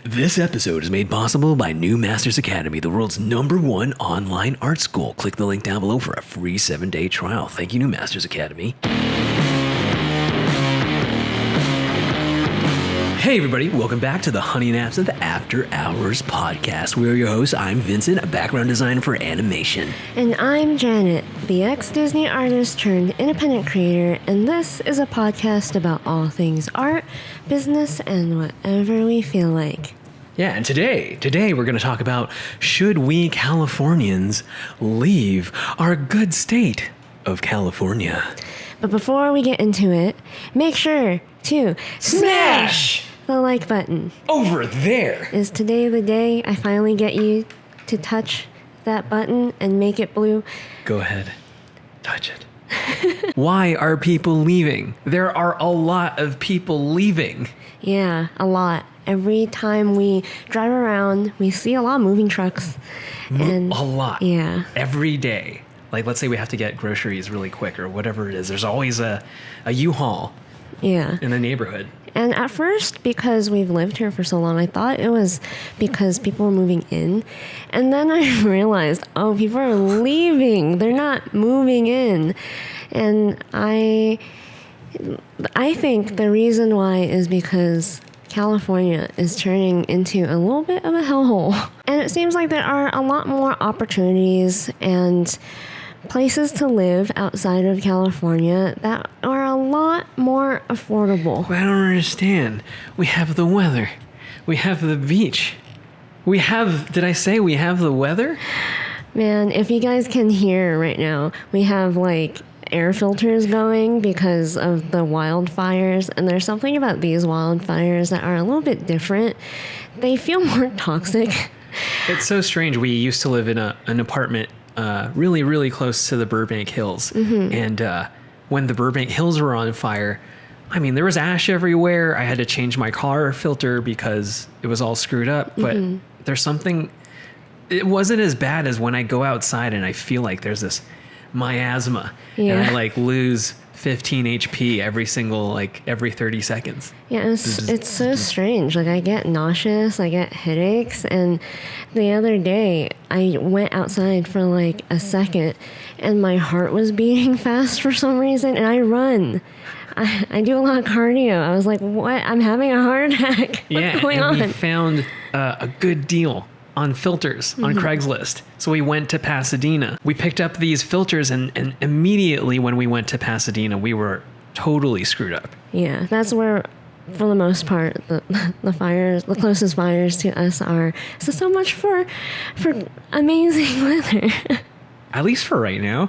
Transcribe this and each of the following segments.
This episode is made possible by New Masters Academy, the world's #1 online art school. Click the link down below for a free 7-day trial. Thank you, New Masters Academy. Hey everybody, welcome back to the Honey and Absinthe After Hours podcast. We are your hosts. I'm Vincent, a background designer for animation. And I'm Janet, the ex-Disney artist turned independent creator, and this is a podcast about all things art, business, and whatever we feel like. Yeah, and today we're going to talk about should we Californians leave our good state of California? But before we get into it, make sure to smash the like button. Over there! Is today the day I finally get you to touch that button and make it blue? Go ahead. Touch it. Why are people leaving? There are a lot of people leaving. Yeah, a lot. Every time we drive around, we see a lot of moving trucks. And a lot. Yeah. Every day. Like, let's say we have to get groceries really quick or whatever it is. There's always a U-Haul Yeah. in the neighborhood. And at first, because we've lived here for so long, I thought it was because people were moving in. And then I realized, oh, people are leaving. They're not moving in. And I think the reason why is because California is turning into a little bit of a hellhole. And it seems like there are a lot more opportunities and places to live outside of California that are a lot more affordable. I don't understand. We have the weather. We have the beach. Did I say we have the weather? Man, if you guys can hear right now, we have like air filters going because of the wildfires. And there's something about these wildfires that are a little bit different. They feel more toxic. It's so strange. We used to live in an apartment really, really close to the Burbank Hills. Mm-hmm. And when the Burbank Hills were on fire, I mean, there was ash everywhere. I had to change my car filter because it was all screwed up. But there's something, it wasn't as bad as when I go outside and I feel like there's this miasma. Yeah. And I like lose 15 HP every 30 seconds. Yeah, it's so strange. Like I get nauseous, I get headaches, and the other day I went outside for like a second and my heart was beating fast for some reason, and I run. I do a lot of cardio. I was like, what? I'm having a heart attack. What's going on? We found a good deal on filters on Craigslist. So we went to Pasadena. We picked up these filters and immediately when we went to Pasadena, we were totally screwed up. Yeah, that's where, for the most part, the fires, the closest fires to us are. So much for amazing weather. At least for right now.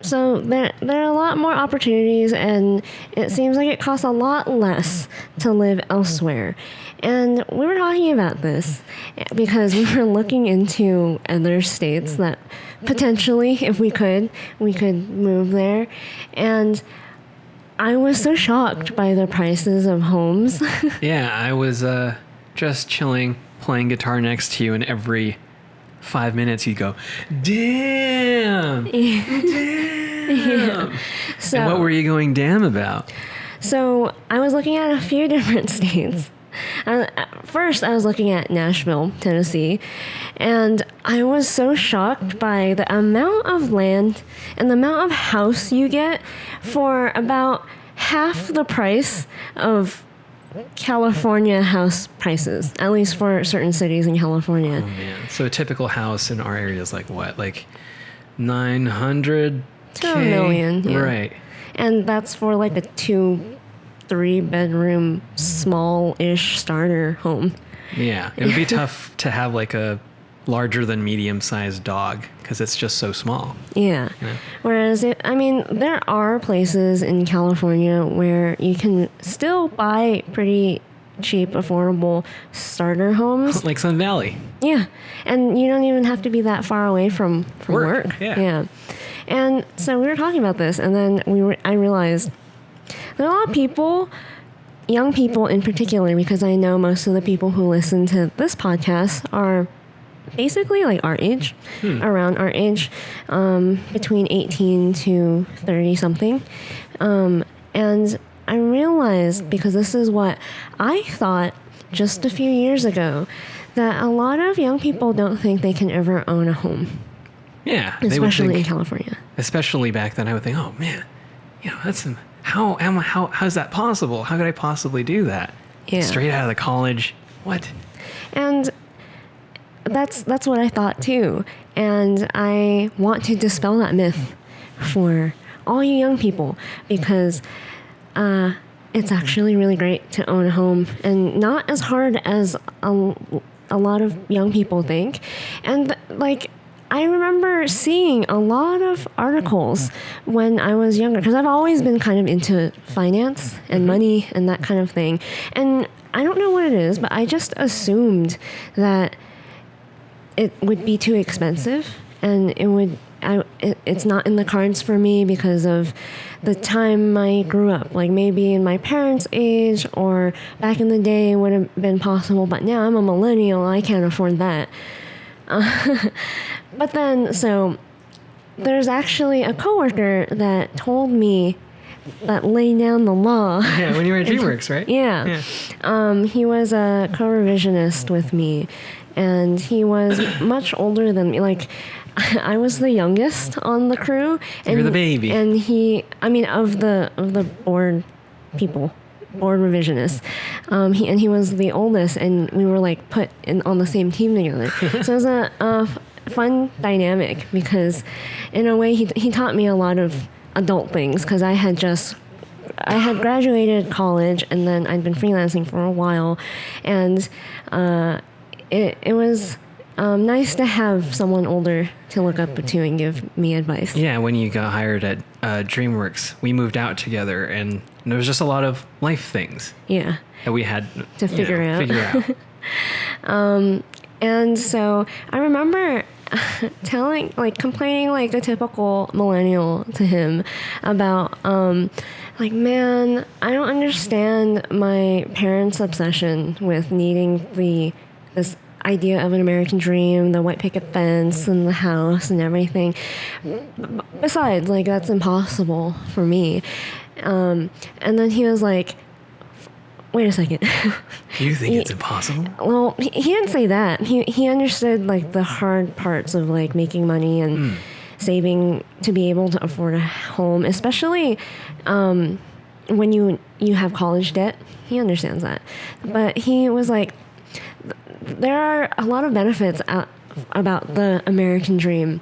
So there are a lot more opportunities, and it seems like it costs a lot less to live elsewhere. And we were talking about this because we were looking into other states that potentially, if we could move there. And I was so shocked by the prices of homes. Yeah, I was just chilling, playing guitar next to you, and every 5 minutes you'd go, damn, damn. Yeah. So, and what were you going damn about? So I was looking at a few different states. First, I was looking at Nashville, Tennessee, and I was so shocked by the amount of land and the amount of house you get for about half the price of California house prices, at least for certain cities in California. Oh man! So a typical house in our area is like what, like 900 to $1 million, yeah. Right? And that's for like a 2-3 bedroom small-ish starter home. Yeah, it would be tough to have like a larger than medium-sized dog because it's just so small. Yeah. Whereas, there are places in California where you can still buy pretty cheap, affordable starter homes. Like Sun Valley. Yeah. And you don't even have to be that far away from work. Yeah. And so we were talking about this, and then I realized there are a lot of people, young people in particular, because I know most of the people who listen to this podcast are basically like our age, around our age, between 18 to 30 something. And I realized, because this is what I thought just a few years ago, that a lot of young people don't think they can ever own a home. Yeah. Especially in California. Especially back then, I would think, oh man, that's how is that possible? How could I possibly do that? Yeah. Straight out of the college. What? And that's what I thought too. And I want to dispel that myth for all you young people, because it's actually really great to own a home, and not as hard as a lot of young people think. And I remember seeing a lot of articles when I was younger, because I've always been kind of into finance and money and that kind of thing. And I don't know what it is, but I just assumed that it would be too expensive, and it's not in the cards for me because of the time I grew up. Like maybe in my parents' age or back in the day it would have been possible, but now I'm a millennial, I can't afford that. But then, so there's actually a coworker that told me, that laid down the law. Yeah, when you were at DreamWorks, right? Yeah. He was a co-revisionist with me, and he was much older than me. Like, I was the youngest on the crew. And you're the baby. And of the board people, board revisionists. He was the oldest, and we were like put on the same team together. So it was a fun dynamic, because in a way he taught me a lot of adult things, because I had graduated college, and then I'd been freelancing for a while, and it was nice to have someone older to look up to and give me advice. Yeah, when you got hired at DreamWorks, we moved out together, and there was just a lot of life things. Yeah. That we had to figure out. And so I remember complaining like a typical millennial to him about, man, I don't understand my parents' obsession with needing this idea of an American dream, the white picket fence and the house and everything. Besides, that's impossible for me. And then he was like, wait a second. You think it's impossible? Well, he didn't say that. He understood the hard parts of making money and saving to be able to afford a home, especially when you have college debt. He understands that. But he was like, there are a lot of benefits about the American dream,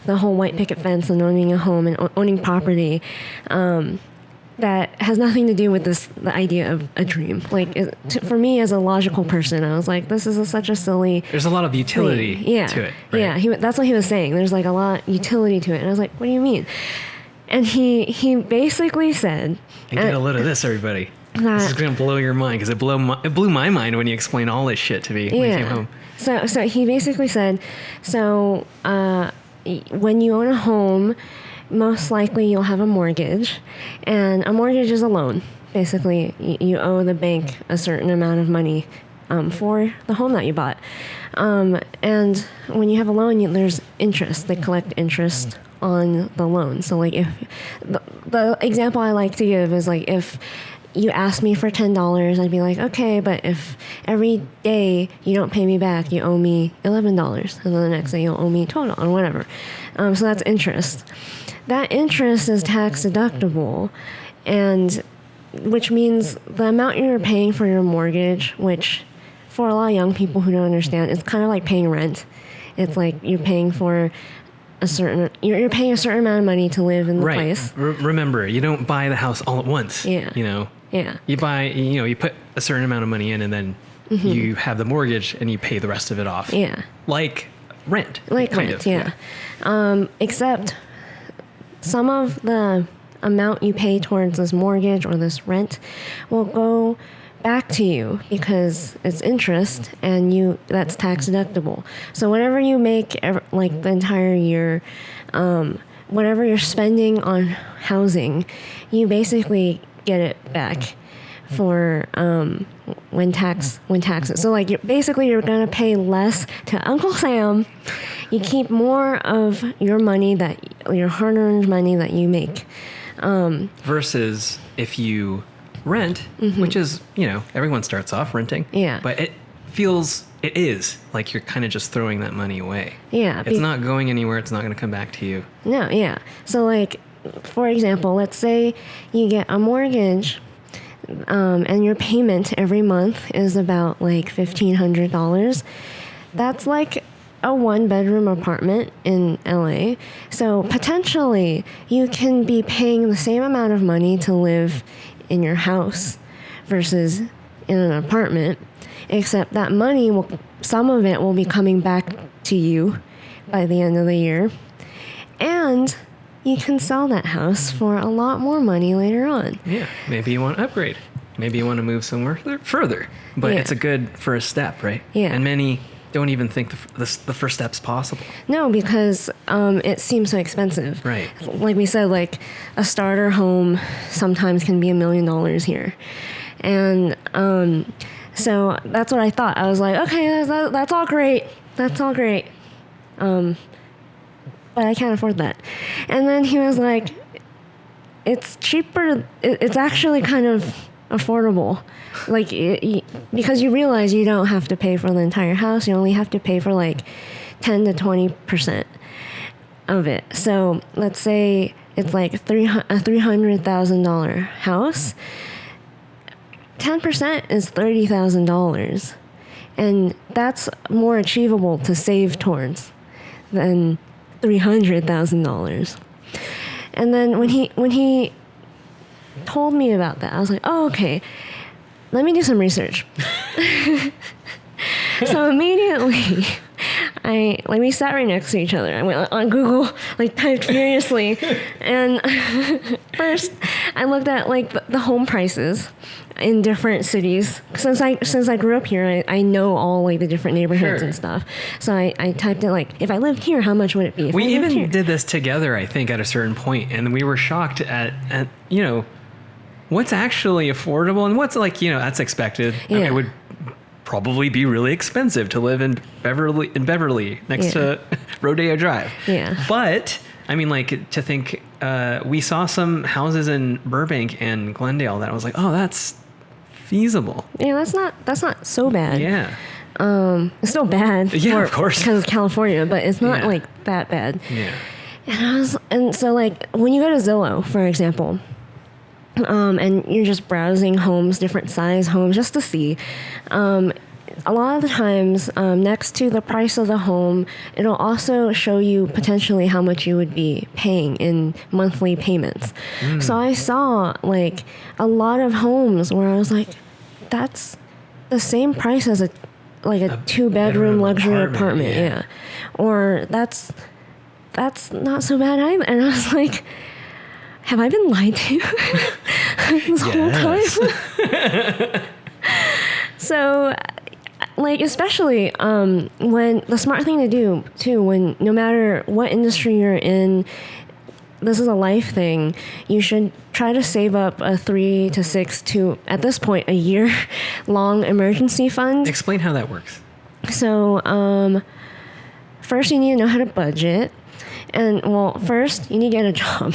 the whole white picket fence and owning a home and owning property. That has nothing to do with the idea of a dream. For me as a logical person, I was like, this is such a silly... There's a lot of utility to it. Right? Yeah, that's what he was saying. There's a lot of utility to it. And I was like, what do you mean? And he basically said... And get a load of this, everybody. This is going to blow your mind, because it blew my mind when you explained all this shit to me when I came home. So he basically said, when you own a home, most likely you'll have a mortgage, and a mortgage is a loan. Basically, you owe the bank a certain amount of money for the home that you bought. And when you have a loan, there's interest. They collect interest on the loan. So if the example I like to give is if you ask me for $10, I'd be like, okay, but if every day you don't pay me back, you owe me $11, and then the next day you'll owe me $12 or whatever. So that's interest. That interest is tax deductible, and which means the amount you're paying for your mortgage, which for a lot of young people who don't understand, it's kind of like paying rent. It's like you're paying for you're paying a certain amount of money to live in the place. Remember, you don't buy the house all at once. Yeah. Yeah. You buy, you put a certain amount of money in, and then you have the mortgage and you pay the rest of it off. Yeah. Like rent. Like kind rent, of. yeah. Except some of the amount you pay towards this mortgage or this rent will go back to you because it's interest, and that's tax deductible. So whatever you make the entire year, whatever you're spending on housing, you basically get it back for when taxes. So you're gonna pay less to Uncle Sam. You keep more of your money, your hard-earned money that you make. Versus if you rent, which is, everyone starts off renting. Yeah. But it is like you're kind of just throwing that money away. Yeah. It's not going anywhere. It's not going to come back to you. No, yeah. So like, for example, let's say you get a mortgage, and your payment every month is about like $1,500. That's like a 1-bedroom apartment in LA. So potentially you can be paying the same amount of money to live in your house versus in an apartment, except that some of it will be coming back to you by the end of the year. And you can sell that house for a lot more money later on. Yeah, maybe you want to upgrade. Maybe you want to move somewhere further. But it's a good first step, right? Yeah. And many don't even think the first step's possible. No, because it seems so expensive. Right. Like we said, like a starter home sometimes can be $1 million here. And so that's what I thought. I was like, okay, that's all great. That's all great. But I can't afford that. And then he was like, it's cheaper. It's actually kind of affordable. Like, because you realize you don't have to pay for the entire house. You only have to pay for like 10 to 20% of it. So let's say it's like a $300,000 house. 10% is $30,000. And that's more achievable to save towards than $300,000. And then when he told me about that, I was like, oh, okay, let me do some research. So immediately we sat right next to each other. I went on Google, like typed furiously. And first I looked at like the home prices in different cities. Since I grew up here, I know all like the different neighborhoods and stuff. So I typed in like, if I lived here, how much would it be? We even did this together, I think, at a certain point, and we were shocked at what's actually affordable and what's like, that's expected. Yeah. I mean, it would probably be really expensive to live in Beverly next to Rodeo Drive. Yeah. But I mean, like, to think, we saw some houses in Burbank and Glendale that I was like, oh, that's feasible. Yeah, that's not so bad. Yeah. It's still bad. Yeah, of course. Because it's California, but it's not like that bad. Yeah. And so like when you go to Zillow, for example, and you're just browsing homes, different size homes, just to see. A lot of the times, next to the price of the home, it'll also show you potentially how much you would be paying in monthly payments. So I saw like a lot of homes where I was like, that's the same price as a 2-bedroom luxury apartment. Yeah. Or that's not so bad either. And I was like, have I been lied to this whole time? So, like, especially when the smart thing to do, too, when no matter what industry you're in, this is a life thing, you should try to save up a 3 to 6 to, at this point, a year-long emergency fund. Explain how that works. So, first you need to know how to budget. And, well, first you need to get a job.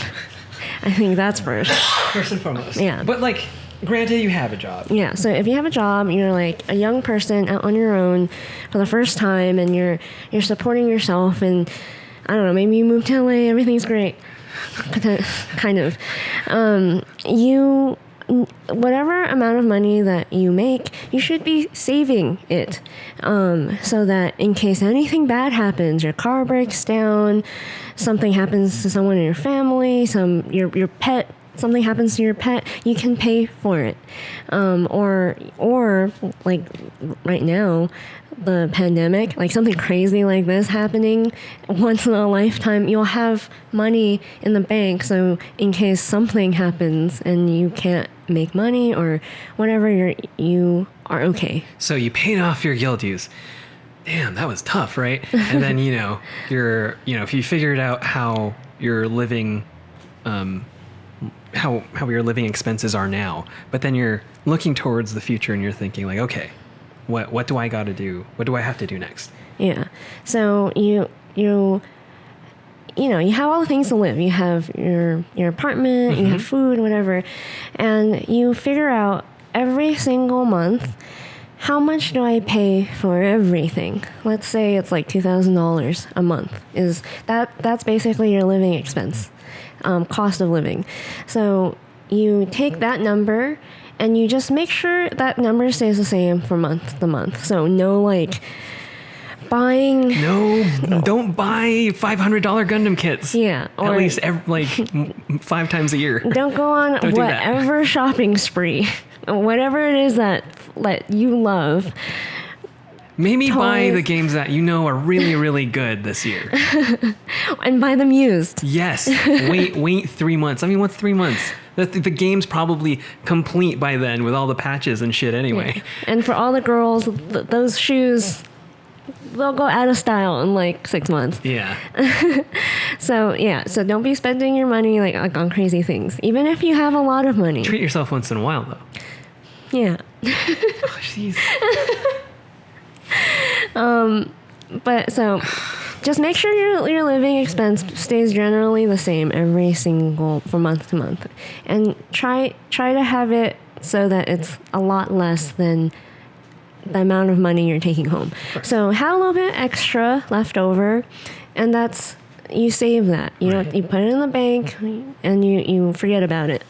I think that's first. First and foremost. Yeah. But, like, granted, you have a job. Yeah. So if you have a job, you're like a young person out on your own for the first time, and you're supporting yourself, and I don't know, maybe you moved to LA, everything's great. Kind of. Whatever amount of money that you make, you should be saving it, so that in case anything bad happens, your car breaks down, something happens to someone in your family, your pet, something happens to your pet, you can pay for it. Or like right now, the pandemic, like something crazy like this happening once in a lifetime, you'll have money in the bank. So in case something happens and you can't make money or whatever, you are okay. So you paid off your guild dues. Damn, that was tough, right? And then, if you figured out how you're living, how your living expenses are now, but then you're looking towards the future and you're thinking like, okay, what do I got to do? What do I have to do next? Yeah. So you you have all the things to live. You have your apartment, you have food, whatever. And you figure out every single month, how much do I pay for everything? Let's say it's like $2,000 a month. That's basically your living expense, cost of living. So you take that number and you just make sure that number stays the same from month to month. So no buying. No, don't buy $500 Gundam kits. Yeah. At least 5 times a year. Don't go on whatever shopping spree, whatever it is that you love. Maybe buy the games that are really, really good this year. And buy them used. Yes. Wait 3 months. I mean, what's 3 months? The game's probably complete by then with all the patches and shit anyway. Yeah. And for all the girls, those shoes, they'll go out of style in like 6 months. Yeah. So don't be spending your money like on crazy things, even if you have a lot of money. Treat yourself once in a while, though. Yeah. Oh, jeez. But so just make sure your living expense stays generally the same from month to month, and try to have it so that it's a lot less than the amount of money you're taking home. Right. So have a little bit extra left over, and you save that. You put it in the bank and you forget about it.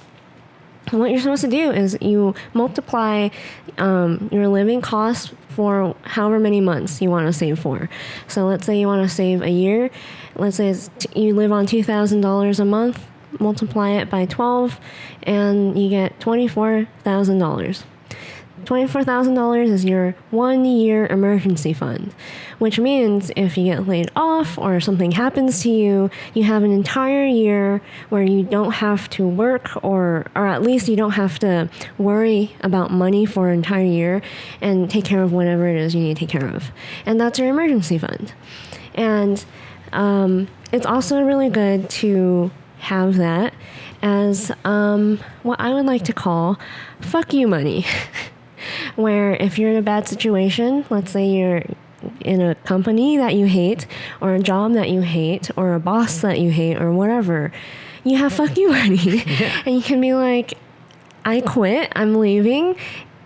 And what you're supposed to do is you multiply your living costs for however many months you want to save for. So let's say you want to save a year. Let's say you live on $2,000 a month. Multiply it by 12, and you get $24,000. $24,000 is your 1 year emergency fund, which means if you get laid off or something happens to you, you have an entire year where you don't have to work, or at least you don't have to worry about money for an entire year and take care of whatever it is you need to take care of. And that's your emergency fund. And it's also really good to have that as what I would like to call fuck you money. Where if you're in a bad situation, let's say you're in a company that you hate, or a job that you hate, or a boss that you hate, or whatever, you have fuck you money. Yeah. And you can be like, I quit, I'm leaving,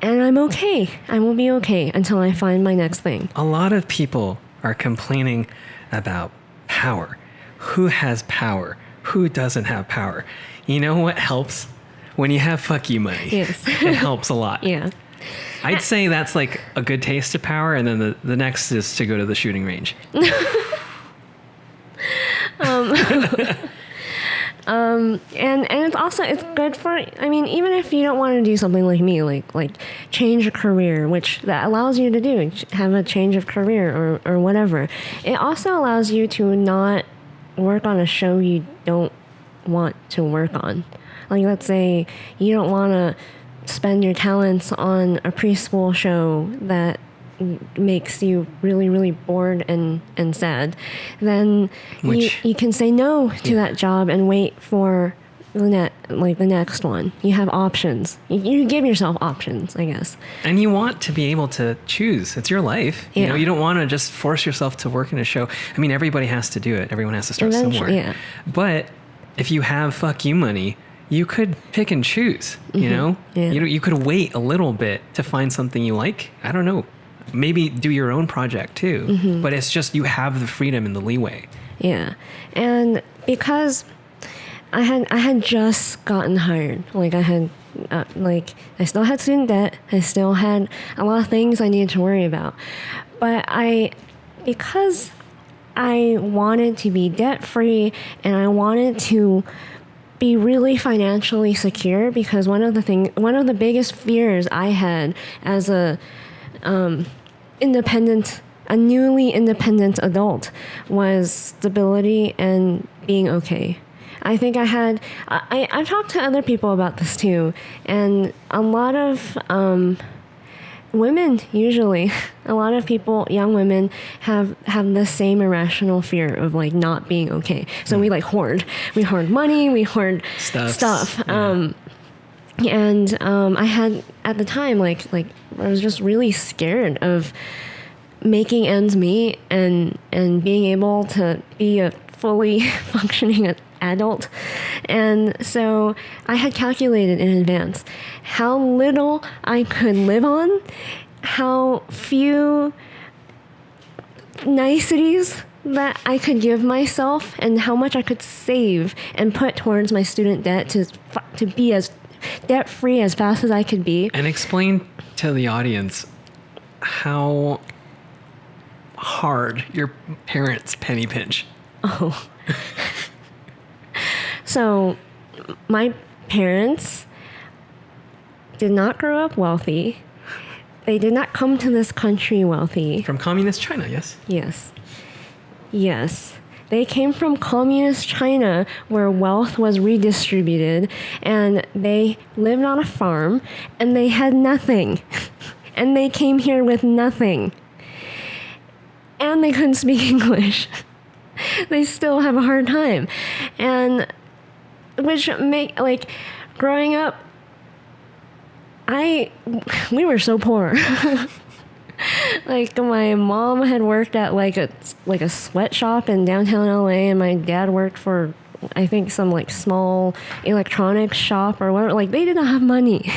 and I'm okay. I will be okay until I find my next thing. A lot of people are complaining about power. Who has power? Who doesn't have power? You know what helps? When you have fuck you money. Yes. It helps a lot. Yeah. I'd say that's like a good taste of power, and then the next is to go to the shooting range. And it's good for, I mean, even if you don't want to do something like me, like change a career, which that allows you to do, have a change of career or whatever. It also allows you to not work on a show you don't want to work on. Like, let's say you don't want to spend your talents on a preschool show that makes you really, really bored and sad, then you can say no to that job and wait for the next one. You have options. You give yourself options, I guess. And you want to be able to choose. It's your life. Yeah. You don't want to just force yourself to work in a show. I mean, everybody has to do it. Everyone has to start somewhere. Yeah. But if you have fuck you money, you could pick and choose, you know? Yeah. You could wait a little bit to find something you like. I don't know. Maybe do your own project too. But it's just, you have the freedom and the leeway. Yeah. And because I had just gotten hired. Like, I had, I still had student debt. I still had a lot of things I needed to worry about. But because I wanted to be debt free, and I wanted to be really financially secure, because one of the biggest fears I had as a newly independent adult was stability and being okay. I think I've talked to other people about this too, and a lot of women, usually, a lot of people, young women, have the same irrational fear of like not being okay. So we hoard money, we hoard stuff. Yeah. I had at the time I was just really scared of making ends meet and being able to be a fully functioning adult. And so I had calculated in advance how little I could live on, how few niceties that I could give myself, and how much I could save and put towards my student debt to be as debt-free as fast as I could be. And explain to the audience how hard your parents penny pinch. Oh. So my parents did not grow up wealthy. They did not come to this country wealthy. From communist China, yes? Yes. Yes. They came from communist China where wealth was redistributed, and they lived on a farm and they had nothing. And they came here with nothing. And they couldn't speak English. They still have a hard time. And which growing up, we were so poor. Like, my mom had worked at like a sweatshop in downtown LA, and my dad worked for, I think, some like small electronics shop or whatever. Like, they did not have money.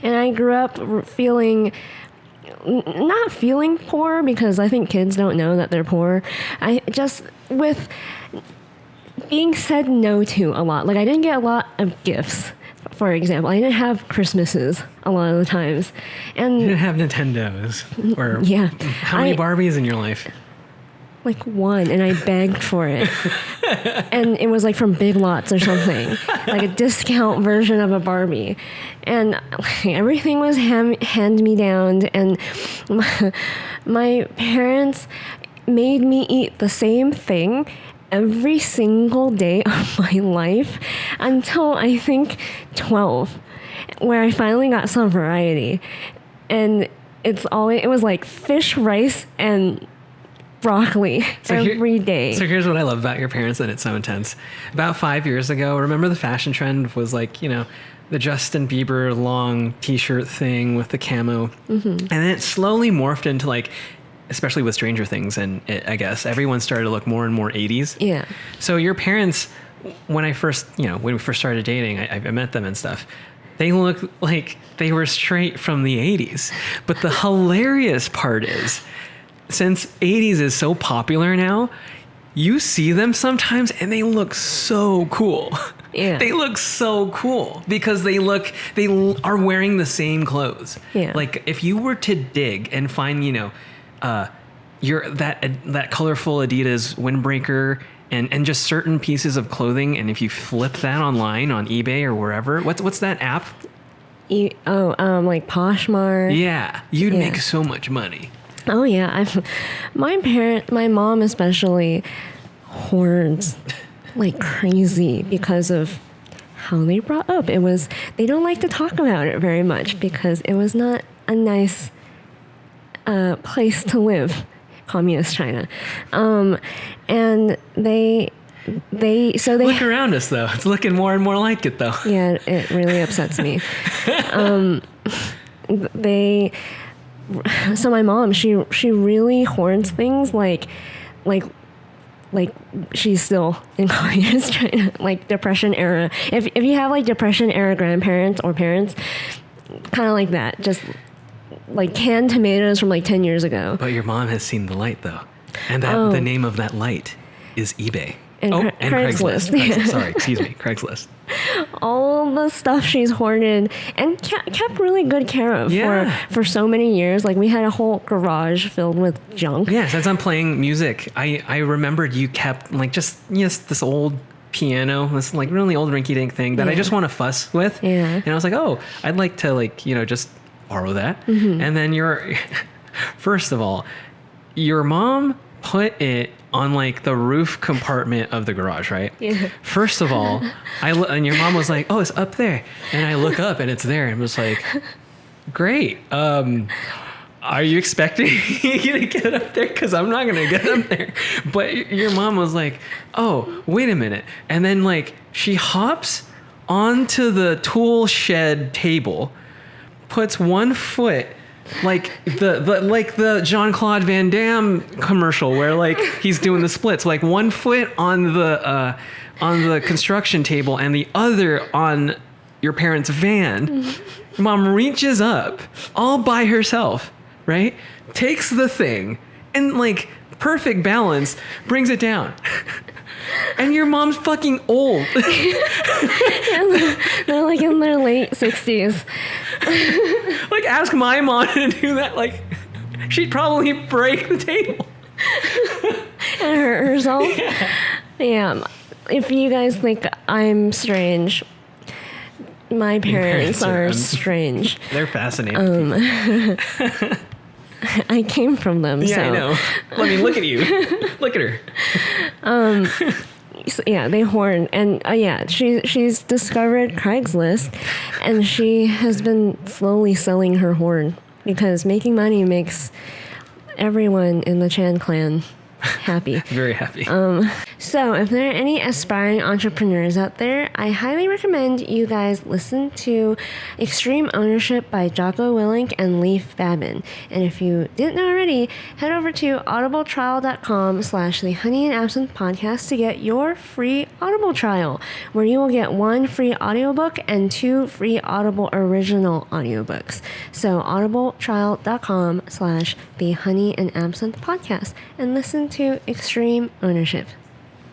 And I grew up not feeling poor, because I think kids don't know that they're poor. I just, with being said no to a lot. Like, I didn't get a lot of gifts. For example, I didn't have Christmases a lot of the times. And you didn't have Nintendos? Or yeah. How many Barbies in your life? Like one, and I begged for it. And it was like from Big Lots or something. Like a discount version of a Barbie. And everything was hand-me-down. And my parents made me eat the same thing every single day of my life until I think 12, where I finally got some variety. And it was like fish, rice, and broccoli every day. So here's what I love about your parents, and it's so intense. About 5 years ago, remember the fashion trend was like, the Justin Bieber long t-shirt thing with the camo. Mm-hmm. And then it slowly morphed into like, especially with Stranger Things, and I guess everyone started to look more and more 80s. Yeah. So your parents, when we first started dating, I met them and stuff, they looked like they were straight from the 80s. But the hilarious part is, since 80s is so popular now, you see them sometimes and they look so cool. Yeah. They look so cool because they are wearing the same clothes. Yeah. Like, if you were to dig and find, that colorful Adidas windbreaker and just certain pieces of clothing, and if you flip that online on eBay or wherever, what's that app? Like Poshmark. Yeah, you'd make so much money. Oh yeah, my mom especially hoards like crazy because of how they brought up. They don't like to talk about it very much because it was not a nice place to live, communist China. And they look around us though. It's looking more and more like it though. Yeah, it really upsets me. So my mom, she really hoards things like she's still in communist China, like Depression era. If you have like Depression era grandparents or parents, kind of like that, just like canned tomatoes from like 10 years ago. But your mom has seen the light though, and the name of that light is eBay. And Craigslist. Craigslist. Sorry, excuse me, Craigslist. All the stuff she's hoarded and kept really good care of for so many years. Like, we had a whole garage filled with junk. Yeah, since I'm playing music, I remembered you kept like just this old piano, this like really old rinky-dink thing that I just want to fuss with. Yeah. And I was like, oh, I'd like to just borrow that. Mm-hmm. And then first of all, your mom put it on like the roof compartment of the garage, right? Yeah. First of all, and your mom was like, "Oh, it's up there," and I look up and it's there, and was like, "Great. Are you expecting me to get up there? Because I'm not gonna get up there." But your mom was like, "Oh, wait a minute," and then like she hops onto the tool shed table, puts one foot like the Jean-Claude Van Damme commercial where like he's doing the splits, like one foot on the construction table and the other on your parents' van. Mom reaches up all by herself, right? Takes the thing and like perfect balance brings it down. And your mom's fucking old. They're like in their late 60s. Like, ask my mom to do that. Like, she'd probably break the table. And hurt herself. Yeah. If you guys think I'm strange, my parents are strange. They're fascinating. I came from them. Yeah, so. I know. Let me look at you. Look at her. So, yeah, they horn, and she's discovered Craigslist, and she has been slowly selling her horn because making money makes everyone in the Chan clan happy. Very happy. So if there are any aspiring entrepreneurs out there, I highly recommend you guys listen to Extreme Ownership by Jocko Willink and Leif Babin. And if you didn't know already, head over to audibletrial.com/the Honey and Absinthe podcast to get your free Audible trial, where you will get 1 free audiobook and 2 free Audible original audiobooks. So audibletrial.com/the Honey and Absinthe podcast and listen to Extreme Ownership.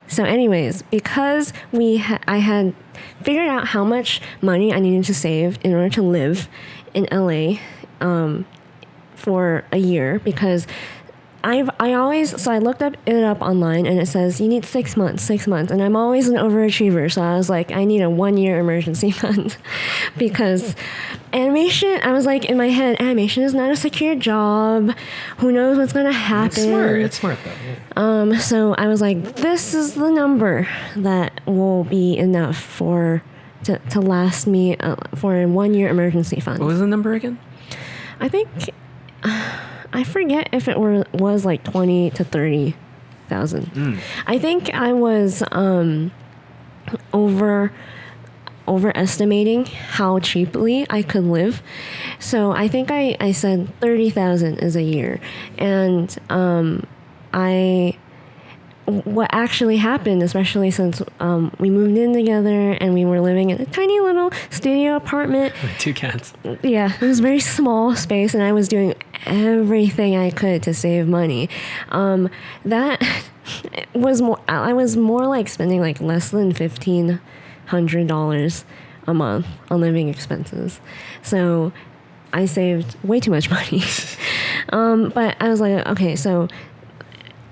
So anyways, because I had figured out how much money I needed to save in order to live in LA for a year, because I looked it up online, and it says you need 6 months, and I'm always an overachiever, so I was like, I need a 1-year emergency fund because animation, I was like in my head, animation is not a secure job. Who knows what's gonna happen? It's smart though. Yeah. So I was like, this is the number that will be enough to last me for a 1-year emergency fund. What was the number again? I think I forget if it was like 20 to 30,000. I think I was overestimating how cheaply I could live. So I think I said 30,000 is a year. And what actually happened, especially since we moved in together and we were living in a tiny little studio apartment. With 2 cats. Yeah, it was a very small space, and I was doing everything I could to save money. That was more. I was more like spending like less than $1,500 a month on living expenses. So I saved way too much money. But I was like, okay, so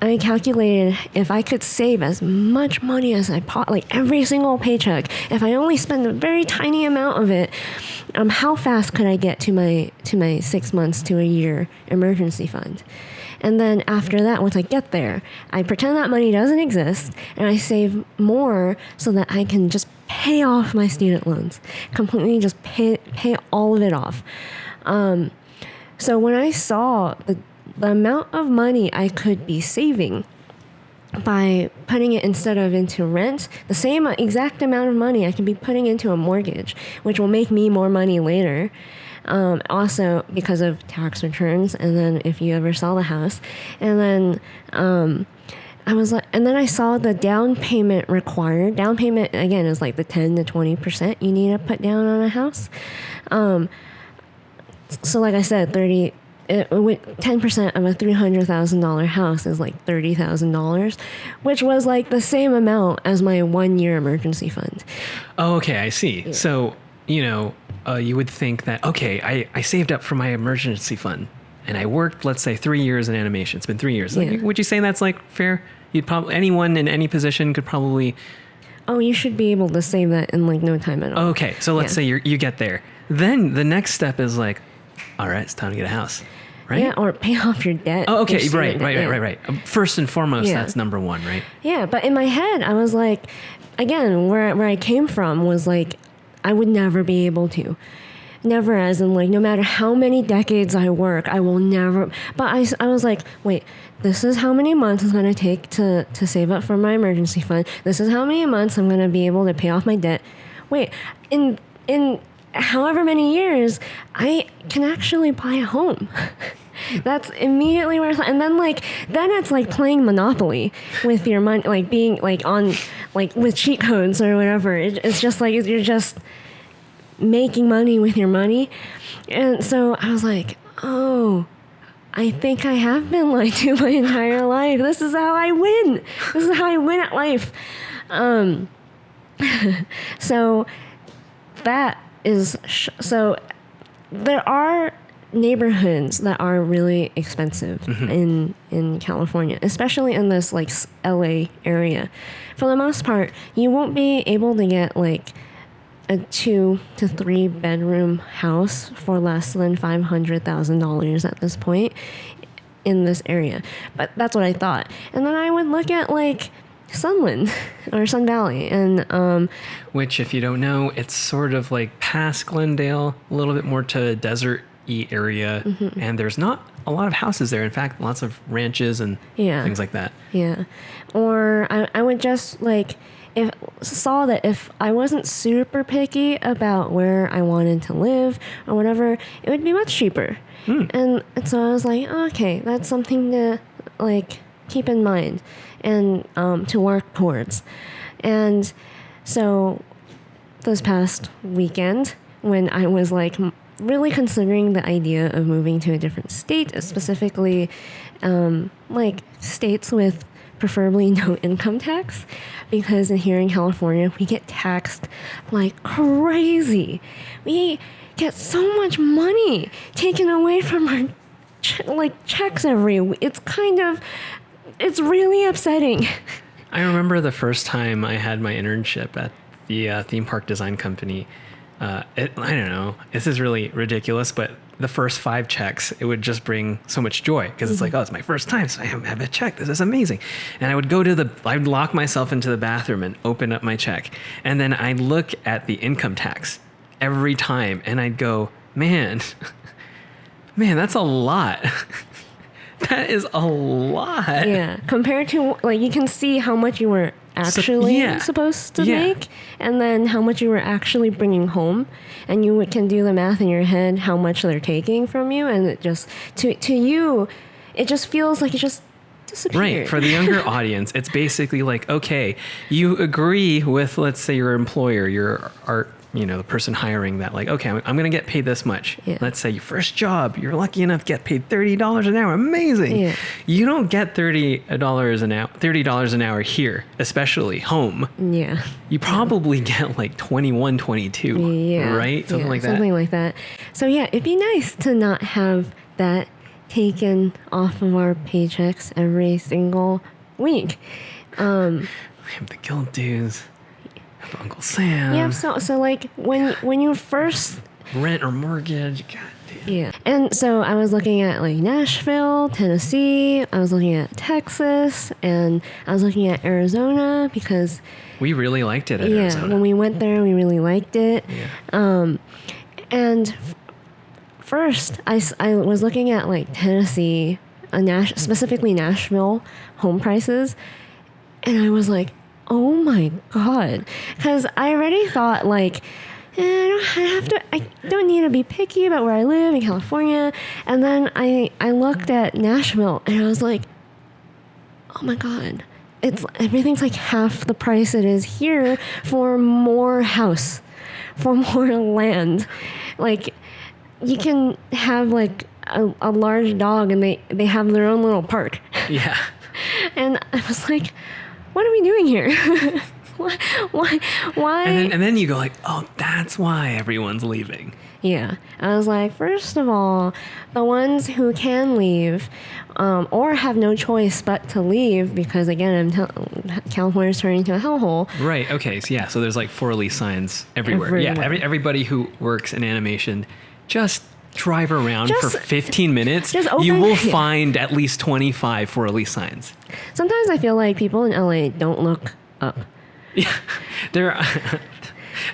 I calculated if I could save as much money as like every single paycheck, if I only spend a very tiny amount of it, how fast could I get to my 6 months to a year emergency fund? And then after that, once I get there, I pretend that money doesn't exist, and I save more so that I can just pay off my student loans, completely just pay all of it off. So when I saw the amount of money I could be saving by putting it instead of into rent, the same exact amount of money I can be putting into a mortgage, which will make me more money later. Also because of tax returns, and then if you ever sell the house, and then I was like, and then I saw the down payment required. Down payment again is like the 10 to 20% you need to put down on a house. So like I said, 10% of a $300,000 house is like $30,000, which was like the same amount as my 1-year emergency fund. Oh, okay, I see. Yeah. So, you would think that, okay, I saved up for my emergency fund and I worked, let's say 3 years in animation. It's been 3 years. Yeah. Like, would you say that's like fair? Anyone in any position could probably. Oh, you should be able to save that in like no time at all. Okay, so let's say you get there. Then the next step is like, all right, it's time to get a house, right? Yeah, or pay off your debt. Oh, okay, your right. student debt. First and foremost, that's number one, right? Yeah, but in my head, I was like, again, where I came from was like, I would never be able to. Never, as in like, no matter how many decades I work, I will never. But I was like, wait, this is how many months it's going to take to save up for my emergency fund. This is how many months I'm going to be able to pay off my debt. Wait, in however many years, I can actually buy a home. That's immediately where, and then it's like playing Monopoly with your money, like being like on, like with cheat codes or whatever. It's just like you're just making money with your money. And so I was like, oh, I think I have been lied to my entire life. This is how I win. This is how I win at life. So that is, so there are neighborhoods that are really expensive in California, especially in this like LA area. For the most part, you won't be able to get like a 2 to 3 bedroom house for less than $500,000 at this point in this area. But that's what I thought. And then I would look at like Sunland or Sun Valley, and which, if you don't know, it's sort of like past Glendale, a little bit more to desert-y area, and there's not a lot of houses there. In fact, lots of ranches and things like that. Yeah. Or I would just like, if I wasn't super picky about where I wanted to live or whatever, it would be much cheaper. And so I was like, oh, okay, that's something to like keep in mind and to work towards. And so this past weekend, when I was like really considering the idea of moving to a different state, specifically like states with preferably no income tax, because here in California we get taxed like crazy. We get so much money taken away from our checks every week. It's really upsetting. I remember the first time I had my internship at the theme park design company. I don't know, this is really ridiculous, but the first 5 checks, it would just bring so much joy, because it's like, oh, it's my first time, so I have a check. This is amazing. And I would I'd lock myself into the bathroom and open up my check. And then I'd look at the income tax every time, and I'd go, man, that's a lot. That is a lot. Yeah, compared to, like, you can see how much you were actually supposed to make, and then how much you were actually bringing home, and you can do the math in your head how much they're taking from you, and it just to you, it just feels like it just disappeared. Right. For the younger audience, it's basically like, okay, you agree with, let's say, your employer, your art, the person hiring that, like, okay, I'm going to get paid this much. Yeah. Let's say your first job, you're lucky enough to get paid $30 an hour. Amazing. Yeah. You don't get $30 an hour here, especially home. Yeah. You probably get like 21, 22, right? Something like that. Something like that. So yeah, it'd be nice to not have that taken off of our paychecks every single week. We have the guild dues. Uncle Sam. Yeah, so like when you first rent or mortgage, god damn. Yeah. And so I was looking at like Nashville, Tennessee, I was looking at Texas, and I was looking at Arizona, because we really liked it at Arizona. When we went there, we really liked it. Yeah. And first I was looking at like Tennessee, specifically Nashville home prices, and I was like, oh my god, because I already thought like, I don't need to be picky about where I live in California. And then I looked at Nashville, and I was like, oh my god, everything's like half the price it is here for more house, for more land. Like, you can have like a large dog, and they have their own little park. Yeah. And I was like, what are we doing here? Why? And then you go like, oh, that's why everyone's leaving. Yeah. I was like, first of all, the ones who can leave, or have no choice but to leave, because again, California's turning into a hellhole. Right. Okay. So there's like for lease signs everywhere. Yeah. Everybody who works in animation, just drive around for 15 minutes. You will find at least 25 for lease signs. Sometimes I feel like people in LA don't look up. Yeah,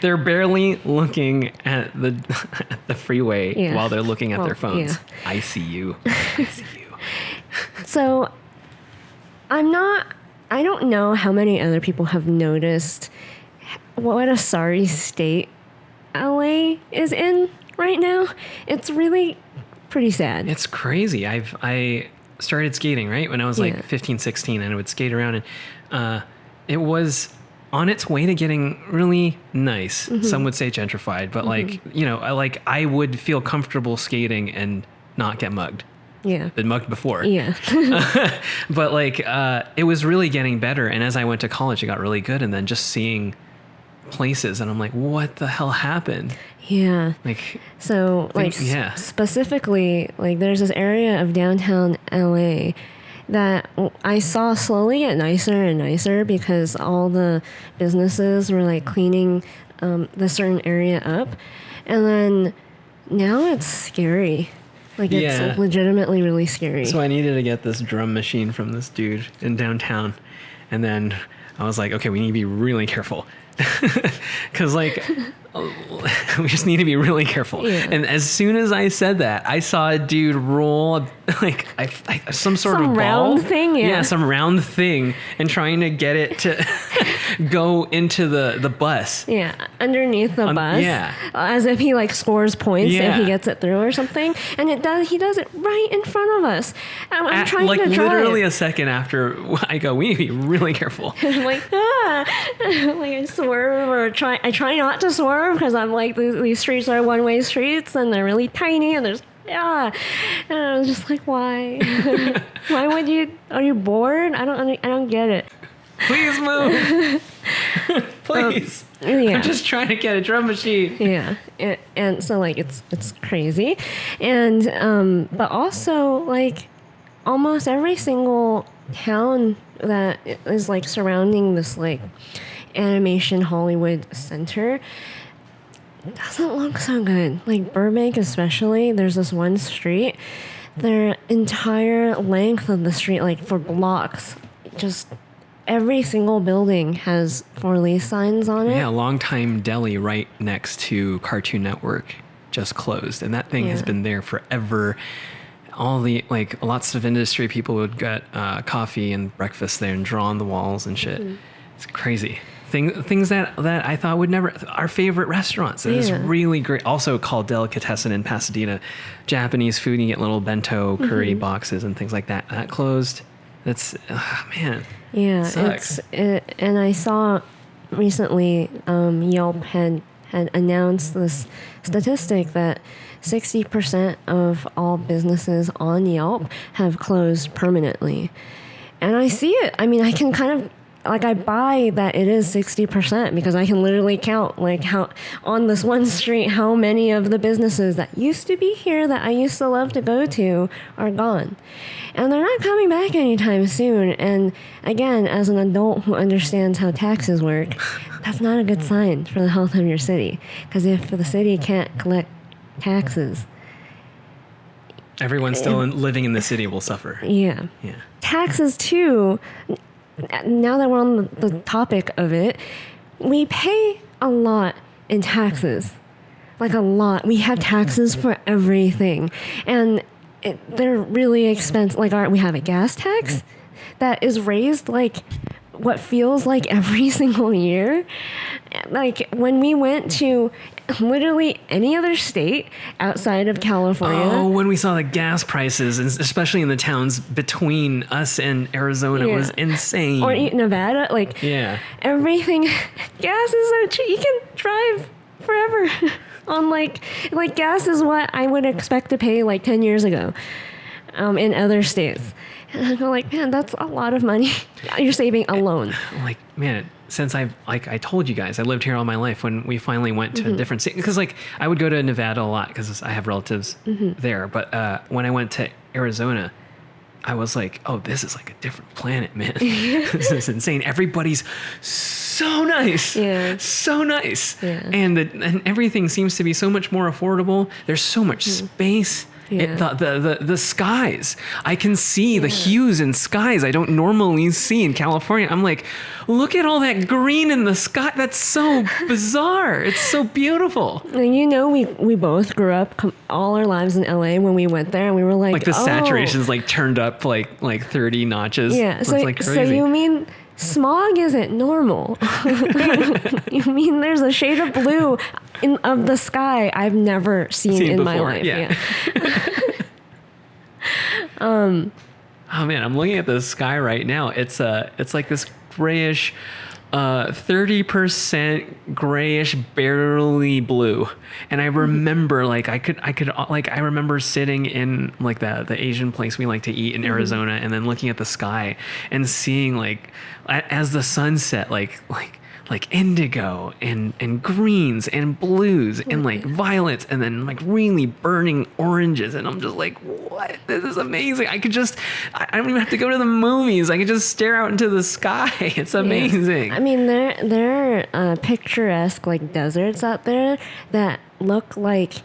they're barely looking at the freeway while they're looking at their phones. Yeah. I see you. I see you. So I don't know how many other people have noticed what a sorry state LA is in right now. It's really pretty sad. It's crazy. I started skating, right, when I was like 15, 16, and I would skate around, and it was on its way to getting really nice. Some would say gentrified, but like, you know, I would feel comfortable skating and not get mugged. Yeah. Been mugged before. Yeah. But like, it was really getting better. And as I went to college, it got really good. And then just seeing places, and I'm like, what the hell happened? Yeah. Like, so like specifically, like there's this area of downtown LA that I saw slowly get nicer and nicer because all the businesses were like cleaning the certain area up. And then now it's scary. Like it's legitimately really scary. So I needed to get this drum machine from this dude in downtown. And then I was like, okay, we need to be really careful. Because like, we just need to be really careful. Yeah. And as soon as I said that, I saw a dude roll like some sort of ball. Round thing? Yeah, some round thing, and trying to get it to go into the bus. Yeah, underneath the bus. Yeah. As if he like scores points if he gets it through or something. And he does it right in front of us. I'm trying like to drive. literally a second after I go, we need to be really careful. I'm like, like I swerve or I try not to swerve because I'm like, these streets are one-way streets and they're really tiny and there's and I was just like, why? Why would you? Are you bored? I don't get it. Please move. Please. Yeah. I'm just trying to get a drum machine. Yeah. And so like it's crazy. And but also like almost every single town that is like surrounding this like animation Hollywood center doesn't look so good. Like Burbank especially, there's this one street, their entire length of the street, like for blocks, just every single building has for lease signs on it. Yeah, Longtime Deli right next to Cartoon Network just closed, and that thing has been there forever. All the like lots of industry people would get coffee and breakfast there and draw on the walls and shit. It's crazy. Things that I thought would never, our favorite restaurants. And it's really great. Also called Delicatessen in Pasadena, Japanese food. You get little bento curry boxes and things like that. That closed. That's man. Yeah, sucks. And I saw recently Yelp had announced this statistic that 60% of all businesses on Yelp have closed permanently. And I see it. I mean, I can kind of, like, I buy that it is 60% because I can literally count, like, how on this one street, how many of the businesses that used to be here that I used to love to go to are gone. And they're not coming back anytime soon. And again, as an adult who understands how taxes work, that's not a good sign for the health of your city. Because if the city can't collect taxes, everyone still living in the city will suffer. Yeah. Yeah. Taxes too. Now that we're on the topic of it, we pay a lot in taxes. Like a lot. We have taxes for everything. And they're really expensive. Like we have a gas tax that is raised like what feels like every single year. Like when we went to literally any other state outside of California. Oh, when we saw the gas prices, and especially in the towns between us and Arizona, it was insane. Or Nevada, like everything. Gas is so cheap. You can drive forever on like gas is what I would expect to pay like 10 years ago in other states. And I'm like, man, that's a lot of money you're saving alone. Like, man, since I told you guys, I lived here all my life. When we finally went to a different state, because like I would go to Nevada a lot because I have relatives there. But when I went to Arizona, I was like, oh, this is like a different planet, man. This is insane. Everybody's so nice. Yeah. So nice. Yeah. And everything seems to be so much more affordable. There's so much space. Yeah. The skies. I can see the hues in skies I don't normally see in California. I'm like, look at all that green in the sky. That's so bizarre. It's so beautiful. And you know, we both grew up all our lives in LA when we went there, and we were like the saturation's like turned up like 30 notches. Yeah. So it's like crazy. So you mean smog isn't normal. You mean there's a shade of blue of the sky I've never seen in my life. Yeah. Oh man, I'm looking at the sky right now. It's like this grayish, 30% grayish, barely blue. And I remember I remember sitting in like the Asian place we like to eat in Arizona, and then looking at the sky and seeing like as the sun set, like indigo and greens and blues and like violets and then like really burning oranges, and I'm just like, what? This is amazing. I don't even have to go to the movies. I could just stare out into the sky. It's amazing. Yeah. I mean, there are picturesque like deserts out there that look like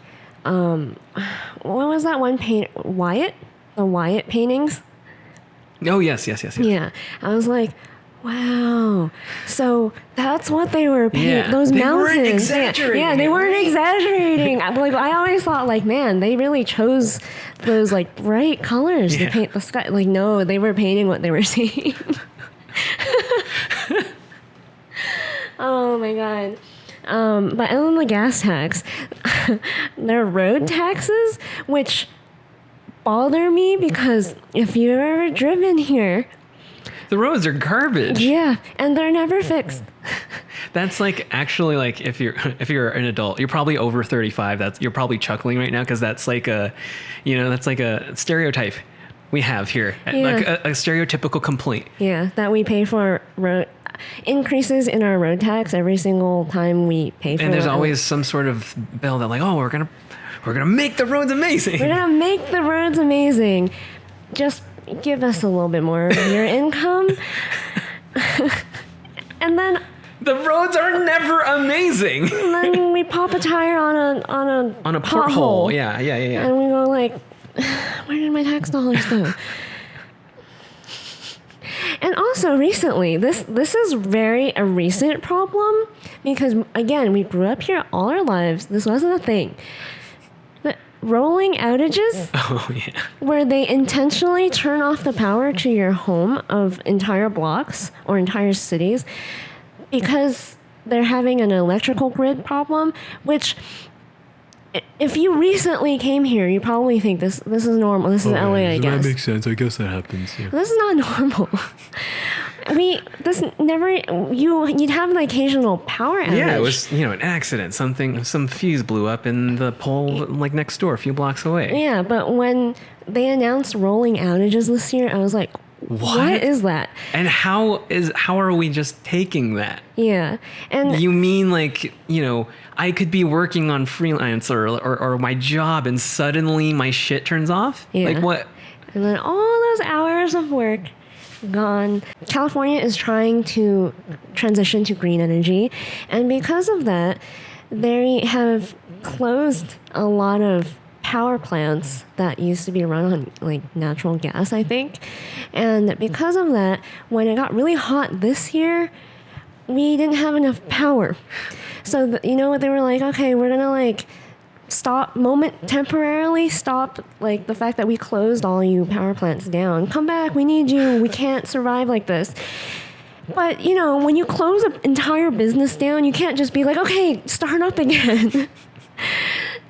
what was that one the Wyatt paintings? Oh yes. Yeah, I was like, wow. So that's what they were painting. Those they mountains. Weren't exaggerating. Yeah, they weren't exaggerating. I always thought like, man, they really chose those like bright colors to paint the sky. Like, no, they were painting what they were seeing. Oh my God. But other than the gas tax, there are road taxes, which bother me because if you've ever driven here, the roads are garbage. yeah, and they're never fixed. That's like actually like if you're an adult, you're probably over 35. You're probably chuckling right now because that's like a stereotype we have here, like a stereotypical complaint. Yeah, that we pay for road increases in our road tax every single time we pay for it. And there's always some sort of bill that like, oh, we're gonna make the roads amazing. We're gonna make the roads amazing. Just give us a little bit more of your income. And then the roads are never amazing. And then we pop a tire on a porthole. Yeah. And we go like, where did my tax dollars go? And also recently, this is a recent problem because again, we grew up here all our lives. This wasn't a thing. But rolling outages, where they intentionally turn off the power to your home of entire blocks or entire cities because they're having an electrical grid problem, which if you recently came here, you probably think this is normal. This is LA, I guess. That makes sense. I guess that happens. Yeah. This is not normal. You'd have an occasional power outage. Yeah, it was, an accident. Some fuse blew up in the pole like next door, a few blocks away. Yeah, but when they announced rolling outages this year, I was like, what is that? And how are we just taking that? Yeah. And you mean like, I could be working on freelance or my job and suddenly my shit turns off? Yeah. Like what? And then all those hours of work gone. California is trying to transition to green energy. And because of that, they have closed a lot of power plants that used to be run on like natural gas, I think. And because of that, when it got really hot this year, we didn't have enough power. So you know what, they were like, okay, we're gonna like temporarily stop like the fact that we closed all you power plants down. Come back, we need you. We can't survive like this. But when you close an entire business down, you can't just be like, okay, start up again.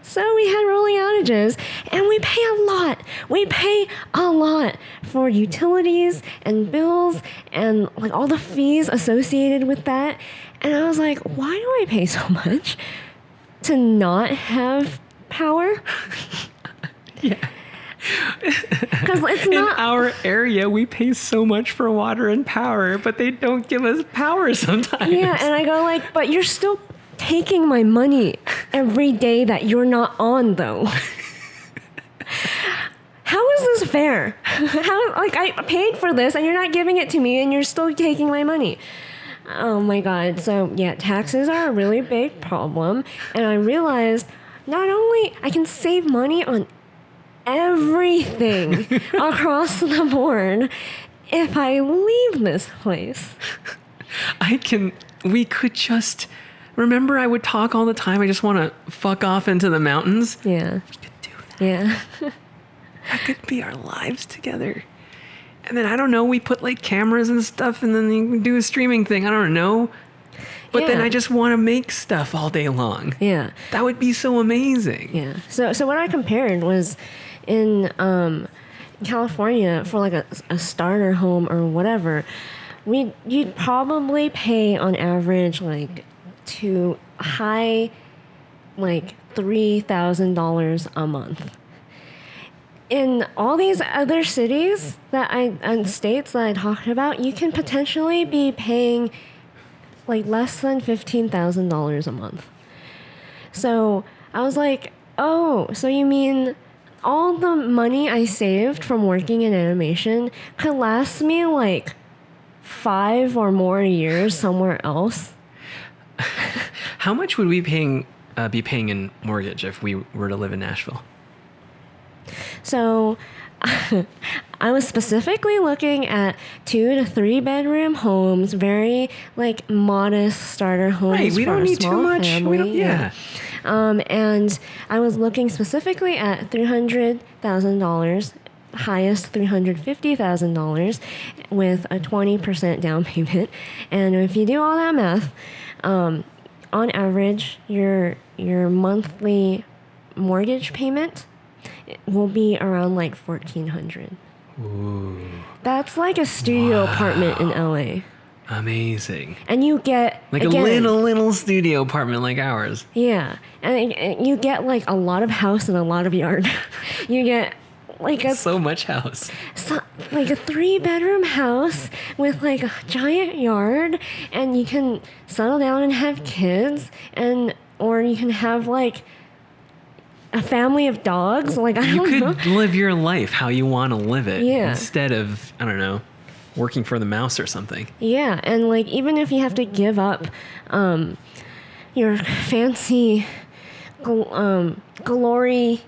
So we had rolling outages, and we pay a lot. We pay a lot for utilities and bills and like all the fees associated with that. And I was like, why do I pay so much to not have power? Yeah. Because it's not... In our area, we pay so much for water and power, but they don't give us power sometimes. Yeah, and I go like, but you're still taking my money every day that you're not on, though. How is this fair? I paid for this and you're not giving it to me and you're still taking my money. Oh my God. So yeah, taxes are a really big problem. And I realized not only I can save money on everything across the board if I leave this place. We could just... Remember I would talk all the time, I just want to fuck off into the mountains? Yeah. We could do that. Yeah. That could be our lives together. And then I don't know, we put like cameras and stuff, and then you can do a streaming thing. I don't know. But then Yeah. I just want to make stuff all day long. Yeah. That would be so amazing. Yeah. So what I compared was in California for like a starter home or whatever, you'd probably pay on average like to high like $3,000 a month. In all these other cities and states that I talked about, you can potentially be paying like less than $15,000 a month. So I was like, oh, so you mean all the money I saved from working in animation could last me like 5 or more years somewhere else? How much would we be paying in mortgage if we were to live in Nashville? So I was specifically looking at 2 to 3 bedroom homes, very like modest starter homes. Right, we for don't a need too small much. family. Yeah. And I was looking specifically at $300,000, highest $350,000, with a 20% down payment. And if you do all that math, on average, your monthly mortgage payment will be around like $1,400. Ooh, That's like a studio apartment in LA. amazing. And you get Like again, a little studio apartment like ours. yeah, and you get like a lot of house and a lot of yard. You get like So much house. like a 3-bedroom house with like a giant yard, and you can settle down and have kids, or you can have like a family of dogs. Like I You don't know. could live your life how you want to live it. Yeah. Instead of, I don't know, working for the mouse or something. Yeah, and like even if you have to give up your fancy glory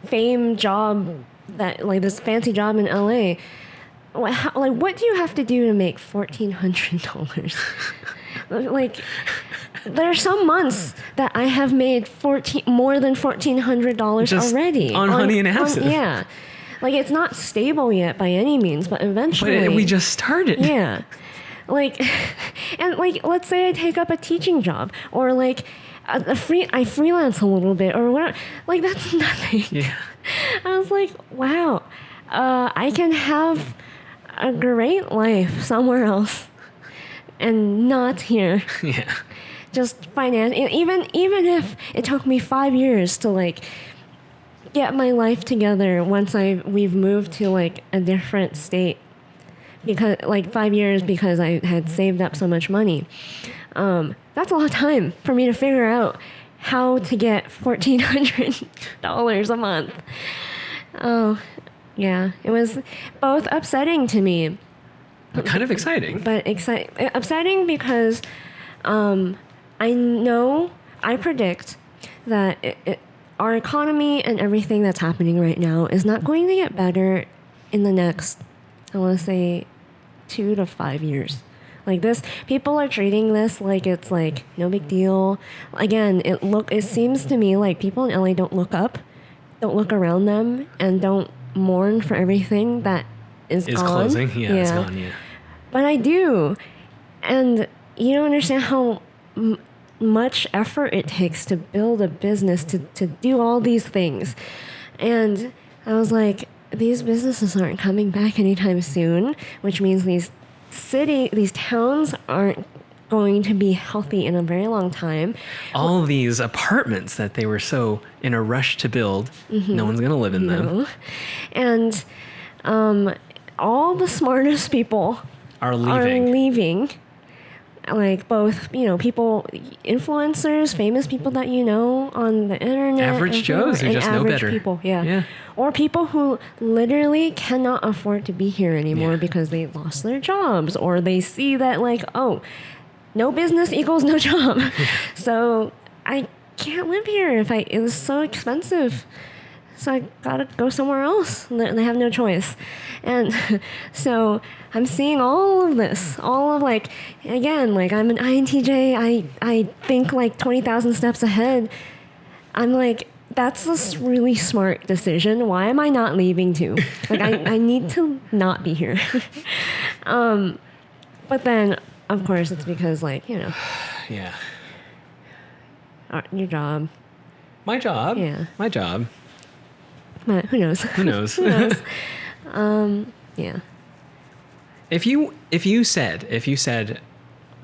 fame job, that like this fancy job in LA, what do you have to do to make $1,400? Like there are some months that I have made more than $1,400 Just already on Honey and Acid. Yeah, like it's not stable yet by any means, but eventually. But we just started. Yeah. Like, and like, let's say I take up a teaching job, or like I freelance a little bit or whatever. Like that's nothing. Yeah. I was like, wow, I can have a great life somewhere else and not here. Yeah. Just even if it took me 5 years to like get my life together once we've moved to like a different state, because like 5 years because I had saved up so much money. That's a lot of time for me to figure out how to get $1,400 a month. Oh, yeah. It was both upsetting to me, But kind of exciting. but upsetting because I predict that our economy and everything that's happening right now is not going to get better in the next, I want to say, 2 to 5 years. Like this, people are treating this like it's like no big deal. Again, it seems to me like people in LA don't look up, don't look around them, and don't mourn for everything that is gone. Closing. Yeah, it's gone. Yeah. But I do. And you don't understand how much effort it takes to build a business, to do all these things. And I was like, these businesses aren't coming back anytime soon, which means these towns aren't going to be healthy in a very long time. All these apartments that they were so in a rush to build, no one's going to live in them. And all the smartest people Are leaving. Like both, people, influencers, famous people that you know on the internet. Average Joes who just know better. People, yeah. Yeah. Or people who literally cannot afford to be here anymore Yeah. because they lost their jobs, or they see that like, oh, no business equals no job. So I can't live here it was so expensive. So I gotta go somewhere else. And they have no choice. And so I'm seeing all of this, all of like, again, like I'm an INTJ. I think like 20,000 steps ahead. I'm like, that's a really smart decision. Why am I not leaving too? Like, I need to not be here. But then, of course, it's because, like, Yeah. Your job. My job. Yeah. My job. But who knows? Who knows? Who knows? Yeah. If you said,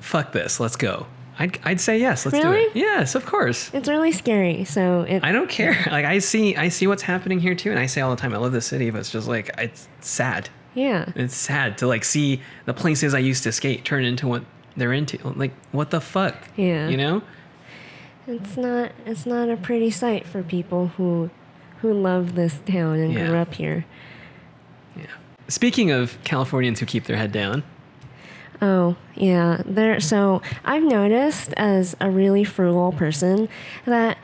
fuck this, let's go, I'd say yes, let's do Really? it. Yes, of course. It's really scary. So I don't care. Like I see what's happening here too, and I say all the time, I love this city, but it's just like it's sad. Yeah. It's sad to like see the places I used to skate turn into what they're into. Like what the fuck? Yeah. You know? It's not a pretty sight for people who love this town and Yeah. grew up here. Yeah. Speaking of Californians who keep their head down. Oh, yeah. So I've noticed as a really frugal person that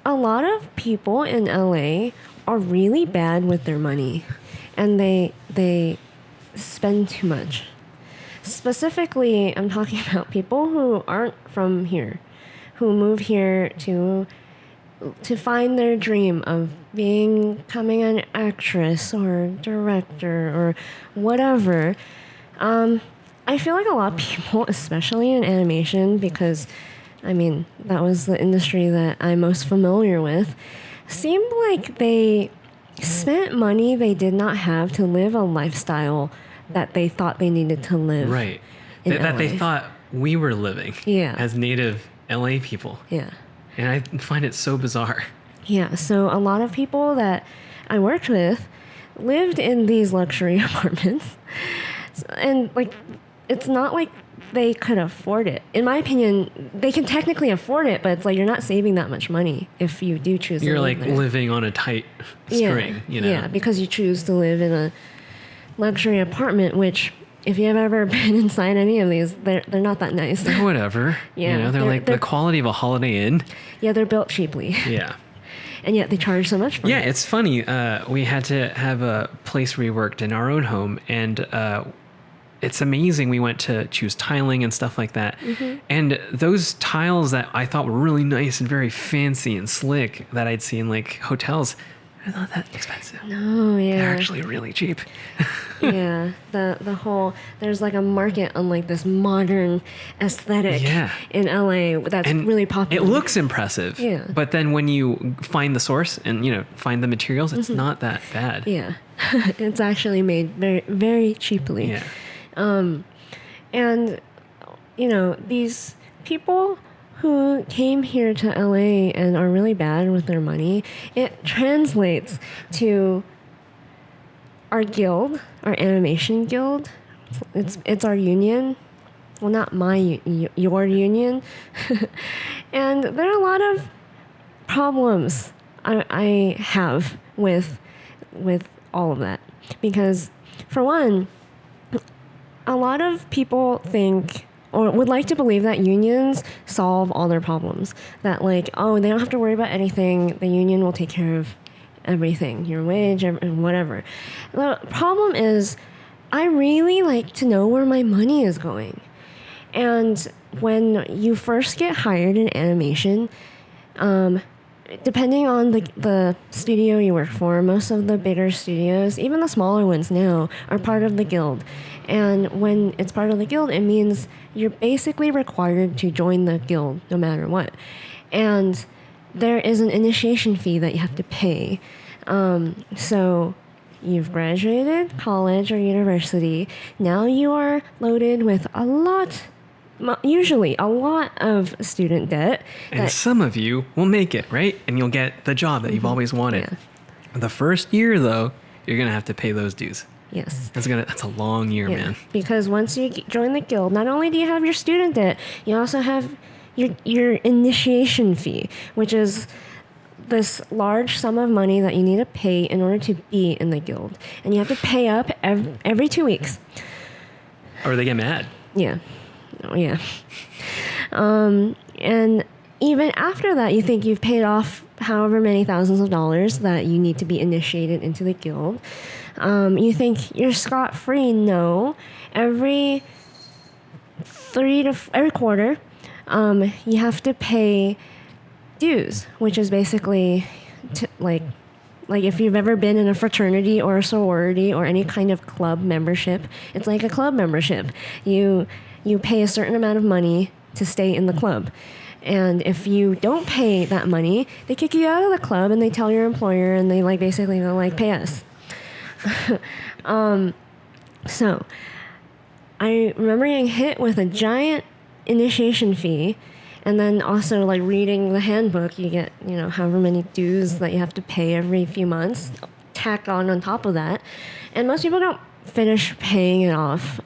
a lot of people in LA are really bad with their money, and they spend too much. Specifically, I'm talking about people who aren't from here, who move here to find their dream of becoming an actress or director or whatever. I feel like a lot of people, especially in animation, because, I mean, that was the industry that I'm most familiar with, seemed like they spent money they did not have to live a lifestyle that they thought they needed to live. Right. In That they LA. thought we were living Yeah. as native LA people. Yeah. And I find it so bizarre. Yeah, so a lot of people that I worked with lived in these luxury apartments. And, like, it's not like they could afford it. In my opinion, they can technically afford it, but it's like you're not saving that much money if you do choose You're to like live there. living on a tight string, you know? Yeah, because you choose to live in a luxury apartment, which, if you've ever been inside any of these, they're not that nice. Whatever. Yeah, You know, they're like the quality of a Holiday Inn. Yeah, they're built cheaply. Yeah. And yet they charge so much for Yeah, it. it's funny. We had to have a place where we worked in our own home, and it's amazing. We went to choose tiling and stuff like that. Mm-hmm. And those tiles that I thought were really nice and very fancy and slick that I'd see in like hotels, they're not that expensive. Oh, yeah. They're actually really cheap. Yeah, the whole, there's like a market on like this modern aesthetic Yeah. in LA that's And really popular. it looks impressive. Yeah. But then when you find the source and, find the materials, it's not that bad. Yeah, it's actually made very, very cheaply. Yeah. And, these people who came here to LA and are really bad with their money, it translates to our guild, our animation guild. It's our union. Well, not your union. And there are a lot of problems I have with all of that. Because, for one, a lot of people think or would like to believe that unions solve all their problems. That, like, oh, they don't have to worry about anything. The union will take care of everything, your wage, whatever. The problem is, I really like to know where my money is going. And when you first get hired in animation, depending on the studio you work for, most of the bigger studios, even the smaller ones now, are part of the guild. And when it's part of the guild, it means you're basically required to join the guild no matter what. And there is an initiation fee that you have to pay. So you've graduated college or university. Now you are loaded with usually a lot of student debt. And some of you will make it, right? And you'll get the job that you've always wanted. Yeah. The first year, though, you're going to have to pay those dues. Yes. That's a long year, Yeah, man. because once you join the guild, not only do you have your student debt, you also have your initiation fee, which is this large sum of money that you need to pay in order to be in the guild. And you have to pay up every 2 weeks. Or they get mad. Yeah. Oh, yeah. And even after that, you think you've paid off however many thousands of dollars that you need to be initiated into the guild. You think you're scot-free. No. Every quarter, you have to pay dues, which is basically like if you've ever been in a fraternity or a sorority or any kind of club membership, it's like a club membership. You pay a certain amount of money to stay in the club. And if you don't pay that money, they kick you out of the club and they tell your employer and they like basically go like, pay us. So I remember getting hit with a giant initiation fee, and then also like reading the handbook, you get, you know, however many dues that you have to pay every few months tacked on top of that. And most people don't finish paying it off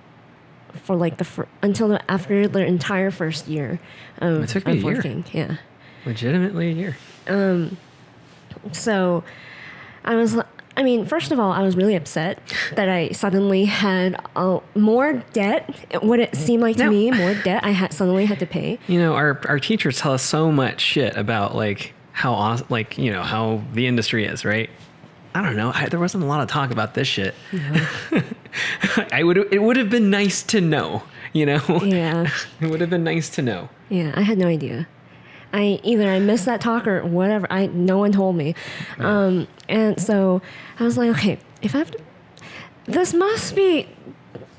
for like until after their entire first year of, it took me a year. Working. Yeah. Legitimately a year. So first of all, I was really upset that I suddenly had more debt. What it seemed like to me, more debt suddenly had to pay. You know, our teachers tell us so much shit about like how the industry is, right? I don't know. There wasn't a lot of talk about this shit. No. It would have been nice to know, you know? Yeah. It would have been nice to know. Yeah, I had no idea. I missed that talk or whatever. No one told me. Right. And so I was like, okay, this must be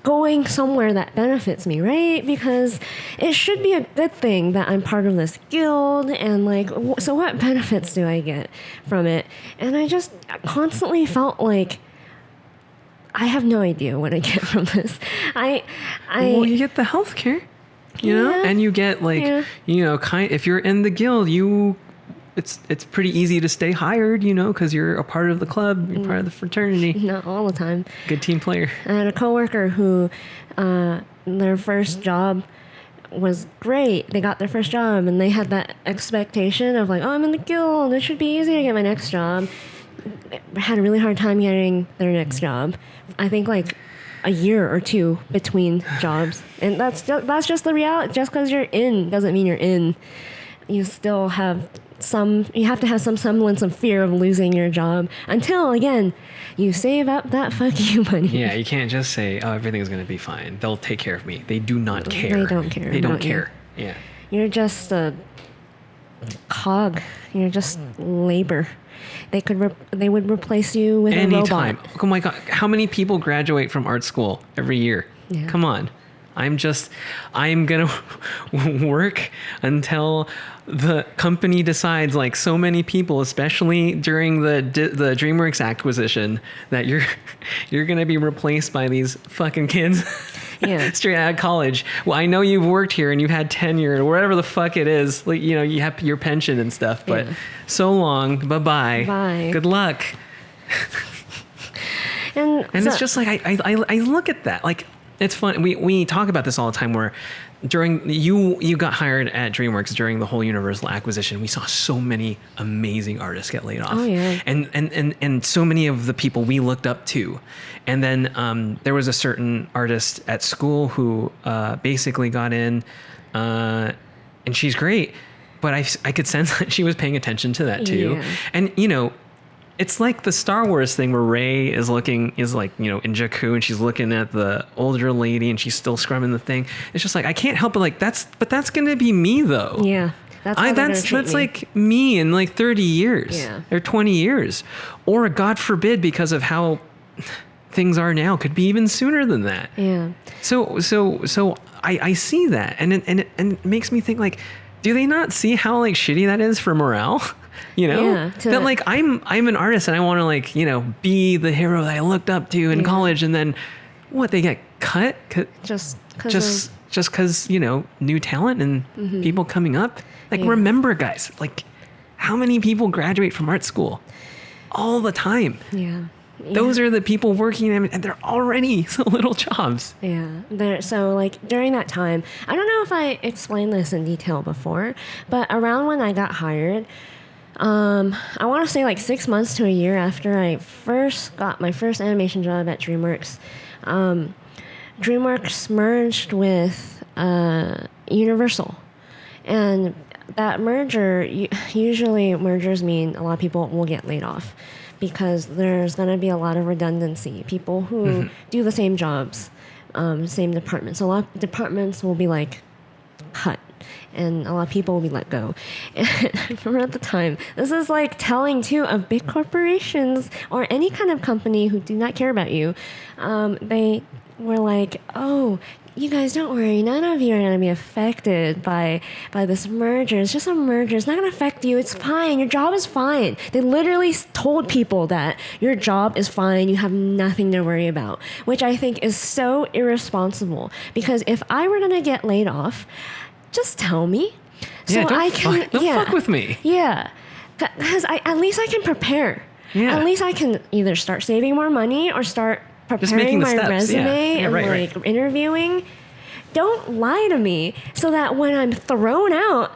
going somewhere that benefits me, right? Because it should be a good thing that I'm part of this guild, and like, so what benefits do I get from it? And I just constantly felt like I have no idea what I get from this. Well, you get the healthcare, you know, and you get like, you know, if you're in the guild, it's pretty easy to stay hired, you know, because you're a part of the club, you're part of the fraternity. Not all the time. Good team player. I had a coworker who their first job was great. They got their first job and they had that expectation of like, oh, I'm in the guild, it should be easy to get my next job. Had a really hard time getting their next job. I think like a year or two between jobs. And that's just the reality. Just because you're in doesn't mean you're in. You still have you have to have some semblance of fear of losing your job until, again, you save up that fuck you money. Yeah, you can't just say, oh, everything's going to be fine. They'll take care of me. They do not care. They don't care. They don't care. Yeah. You're just a cog. You're just labor. They would replace you with a robot. Oh my God. How many people graduate from art school every year? Yeah. Come on. I'm going to work until the company decides, like so many people, especially during the DreamWorks acquisition, that you're going to be replaced by these fucking kids straight out of college. Well, I know you've worked here and you've had tenure or whatever the fuck it is. Like, you know, you have your pension and stuff, but so long. Bye-bye. Bye. Good luck. And it's just like, I look at that. Like, it's fun. We talk about this all the time where during you got hired at DreamWorks during the whole Universal acquisition. We saw so many amazing artists get laid off. Oh, yeah. And so many of the people we looked up to. And then there was a certain artist at school who basically got in and she's great, but I could sense that she was paying attention to that too. Yeah. And you know, it's like the Star Wars thing where Rey is like, you know, in Jakku and she's looking at the older lady and she's still scrubbing the thing. It's just like, I can't help but like, that's going to be me though. Yeah. That's like me in like 30 years or 20 years, or God forbid, because of how things are now, could be even sooner than that. Yeah. So I see that and it makes me think like, do they not see how like shitty that is for morale? You know, that like I'm an artist and I want to like, you know, be the hero that I looked up to in college, and then what, they get cut just because, you know, new talent and people coming up. Like, remember, guys, like how many people graduate from art school all the time? Yeah. Those are the people working and they're already so little jobs. Yeah. So like during that time, I don't know if I explained this in detail before, but around when I got hired, I want to say like 6 months to a year after I first got my first animation job at DreamWorks, DreamWorks merged with Universal. And that merger, usually mergers mean a lot of people will get laid off because there's going to be a lot of redundancy. People who do the same jobs, same departments. A lot of departments will be like cut. and a lot of people will be let go. And I remember at the time, this is like telling too of big corporations or any kind of company who do not care about you. They were like, oh, you guys don't worry, none of you are going to be affected by this merger. It's just a merger. It's not going to affect you. It's fine. Your job is fine. They literally told people that your job is fine. You have nothing to worry about, which I think is so irresponsible. Because if I were going to get laid off, just tell me. Yeah, don't fuck with me. Yeah, because at least I can prepare. Yeah. At least I can either start saving more money or start preparing making the my steps. resume and right. interviewing. Don't lie to me so that when I'm thrown out,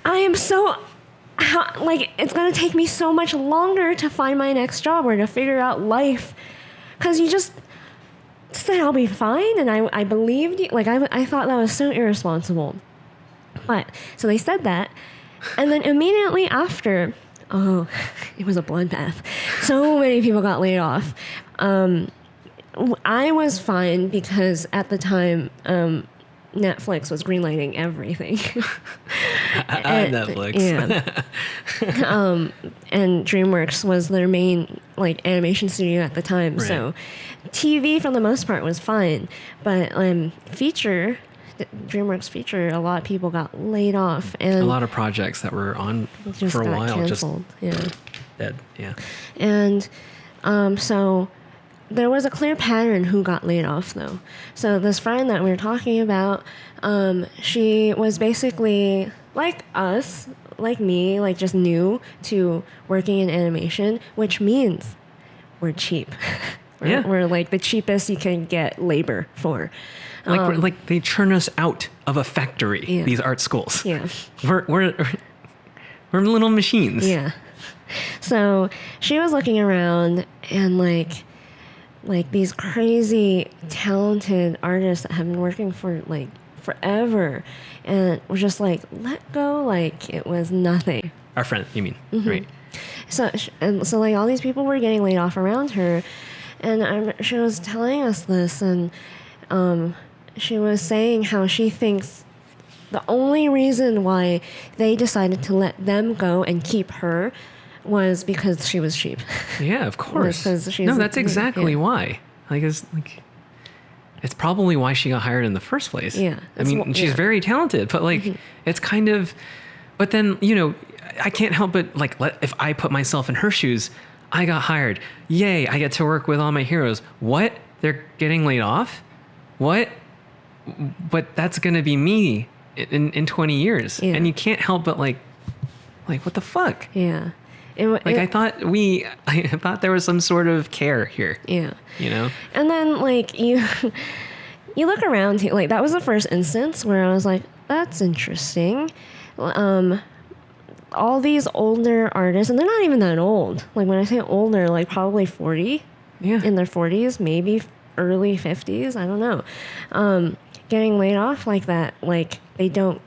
I am so it's going to take me so much longer to find my next job or to figure out life, because you just said I'll be fine, and I believed you. Like I thought that was so irresponsible. But so they said that, and then immediately after, oh, it was a bloodbath. So many people got laid off. I was fine because at the time, Netflix was greenlighting everything. Netflix. Yeah. And DreamWorks was their main animation studio at the time. Right. So TV for the most part was fine. But DreamWorks feature, a lot of people got laid off. And a lot of projects that were on for a while canceled. just dead. Yeah. And so there was a clear pattern who got laid off, though. So this friend that we were talking about, she was basically like us, like me, just new to working in animation, which means we're cheap. We're like the cheapest you can get labor for. They churn us out of a factory. Yeah. These art schools. Yeah. We're little machines. Yeah. So she was looking around and these crazy talented artists that have been working for forever, and we're just let go like it was nothing. Our friend, you mean? Mm-hmm. Right. So all these people were getting laid off around her, and she was telling us this, and she was saying how she thinks the only reason why they decided to let them go and keep her was because she was cheap. Yeah, of course. No, that's exactly why. It's probably why she got hired in the first place. Yeah. I mean, she's very talented, but it's kind of, but then, I can't help but if I put myself in her shoes, I got hired. Yay, I get to work with all my heroes. What? They're getting laid off? What? But that's going to be me in 20 years. Yeah. And you can't help but what the fuck? Yeah. I thought there was some sort of care here. Yeah. And then you look around, that was the first instance where I was like, that's interesting. All these older artists, and they're not even that old. When I say older, probably 40. Yeah. In their 40s, maybe early 50s. I don't know. Getting laid off like that, they don't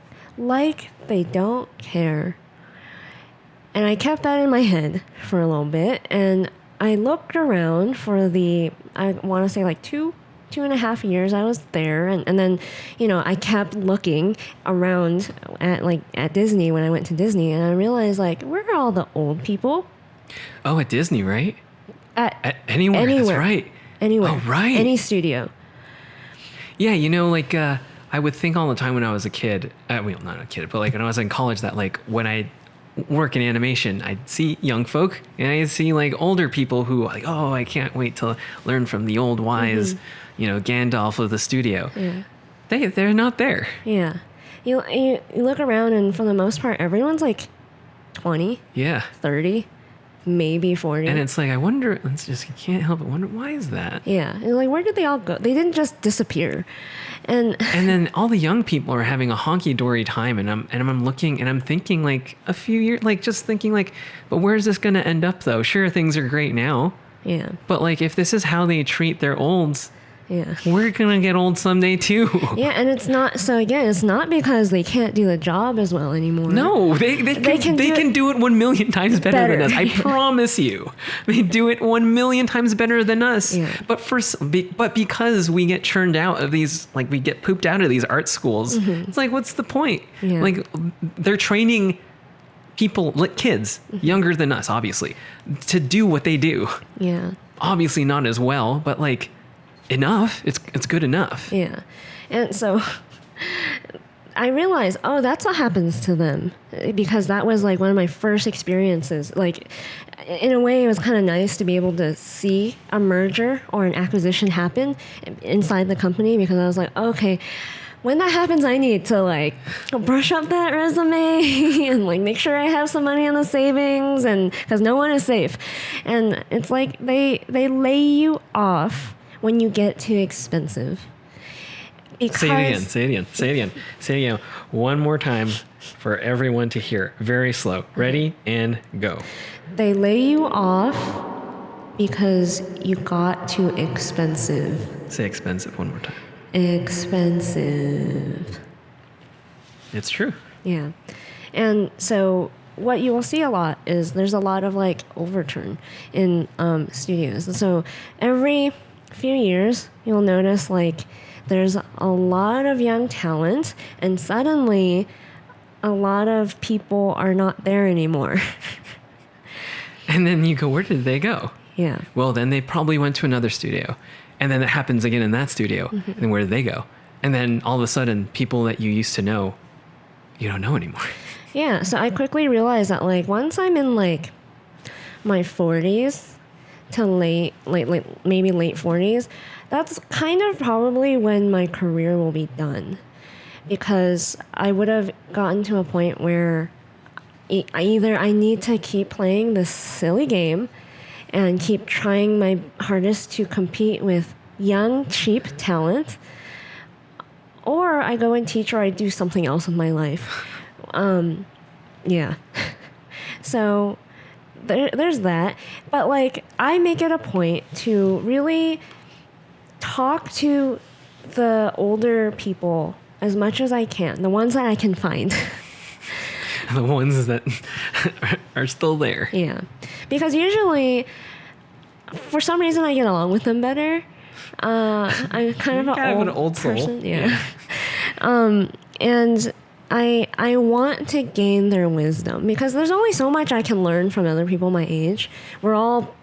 care. And I kept that in my head for a little bit, and I looked around for I want to say 2.5 years I was there, and then I kept looking around at Disney when I went to Disney, and I realized where are all the old people? Oh, at Disney, right? At anywhere. That's right. Anywhere. Oh, right. Any studio. Yeah, I would think all the time when I was a kid. Well, not a kid, but when I was in college, that when I work in animation, I'd see young folk and I'd see older people who oh, I can't wait to learn from the old wise, Gandalf of the studio. Yeah. They're not there. Yeah. You look around, and for the most part, everyone's 20. Yeah. 30. Maybe 40. And it's I wonder, you can't help but wonder, why is that? Yeah. And where did they all go? They didn't just disappear. And then all the young people are having a honky-dory time, and I'm looking and I'm thinking a few years, just thinking but where's this going to end up though? Sure, things are great now. Yeah. But if this is how they treat their olds, Yeah. We're gonna get old someday too. Yeah, and it's not because they can't do the job as well anymore. No, they can do it 1 million times better than us. I promise you, they do it 1 million times better than us. Yeah. But because we get churned out of these, like we get pooped out of these art schools, it's like, what's the point? Yeah. Like they're training people, like kids younger than us, obviously, to do what they do. Yeah. Obviously not as well, but like enough. It's good enough. Yeah. And so I realized, oh, that's what happens to them, because that was like one of my first experiences. Like, in a way, it was kind of nice to be able to see a merger or an acquisition happen inside the company, because I was like, okay, when that happens, I need to like brush up that resume and like make sure I have some money in the savings, and because no one is safe. And it's like they lay you off when you get too expensive. Say it again. One more time for everyone to hear. Very slow. Ready and go. They lay you off because you got too expensive. Say expensive one more time. Expensive. It's true. Yeah. And so what you will see a lot is there's a lot of like overturn in studios. And so every few years, you'll notice like there's a lot of young talent, and suddenly a lot of people are not there anymore. And then you go, where did they go? Yeah. Well, then they probably went to another studio. And then it happens again in that studio. And then where did they go? And then all of a sudden, people that you used to know, you don't know anymore. Yeah. So I quickly realized that like once I'm in like my 40s to maybe late 40s, that's kind of probably when my career will be done, because I would have gotten to a point where either I need to keep playing this silly game and keep trying my hardest to compete with young, cheap talent, or I go and teach, or I do something else with my life. Yeah. So there's that. But like, I make it a point to really talk to the older people as much as I can, the ones that I can find. The ones that are still there. Yeah. Because usually, for some reason, I get along with them better. I'm kind of an old person. soul. Yeah. And I want to gain their wisdom, because there's only so much I can learn from other people my age. We're all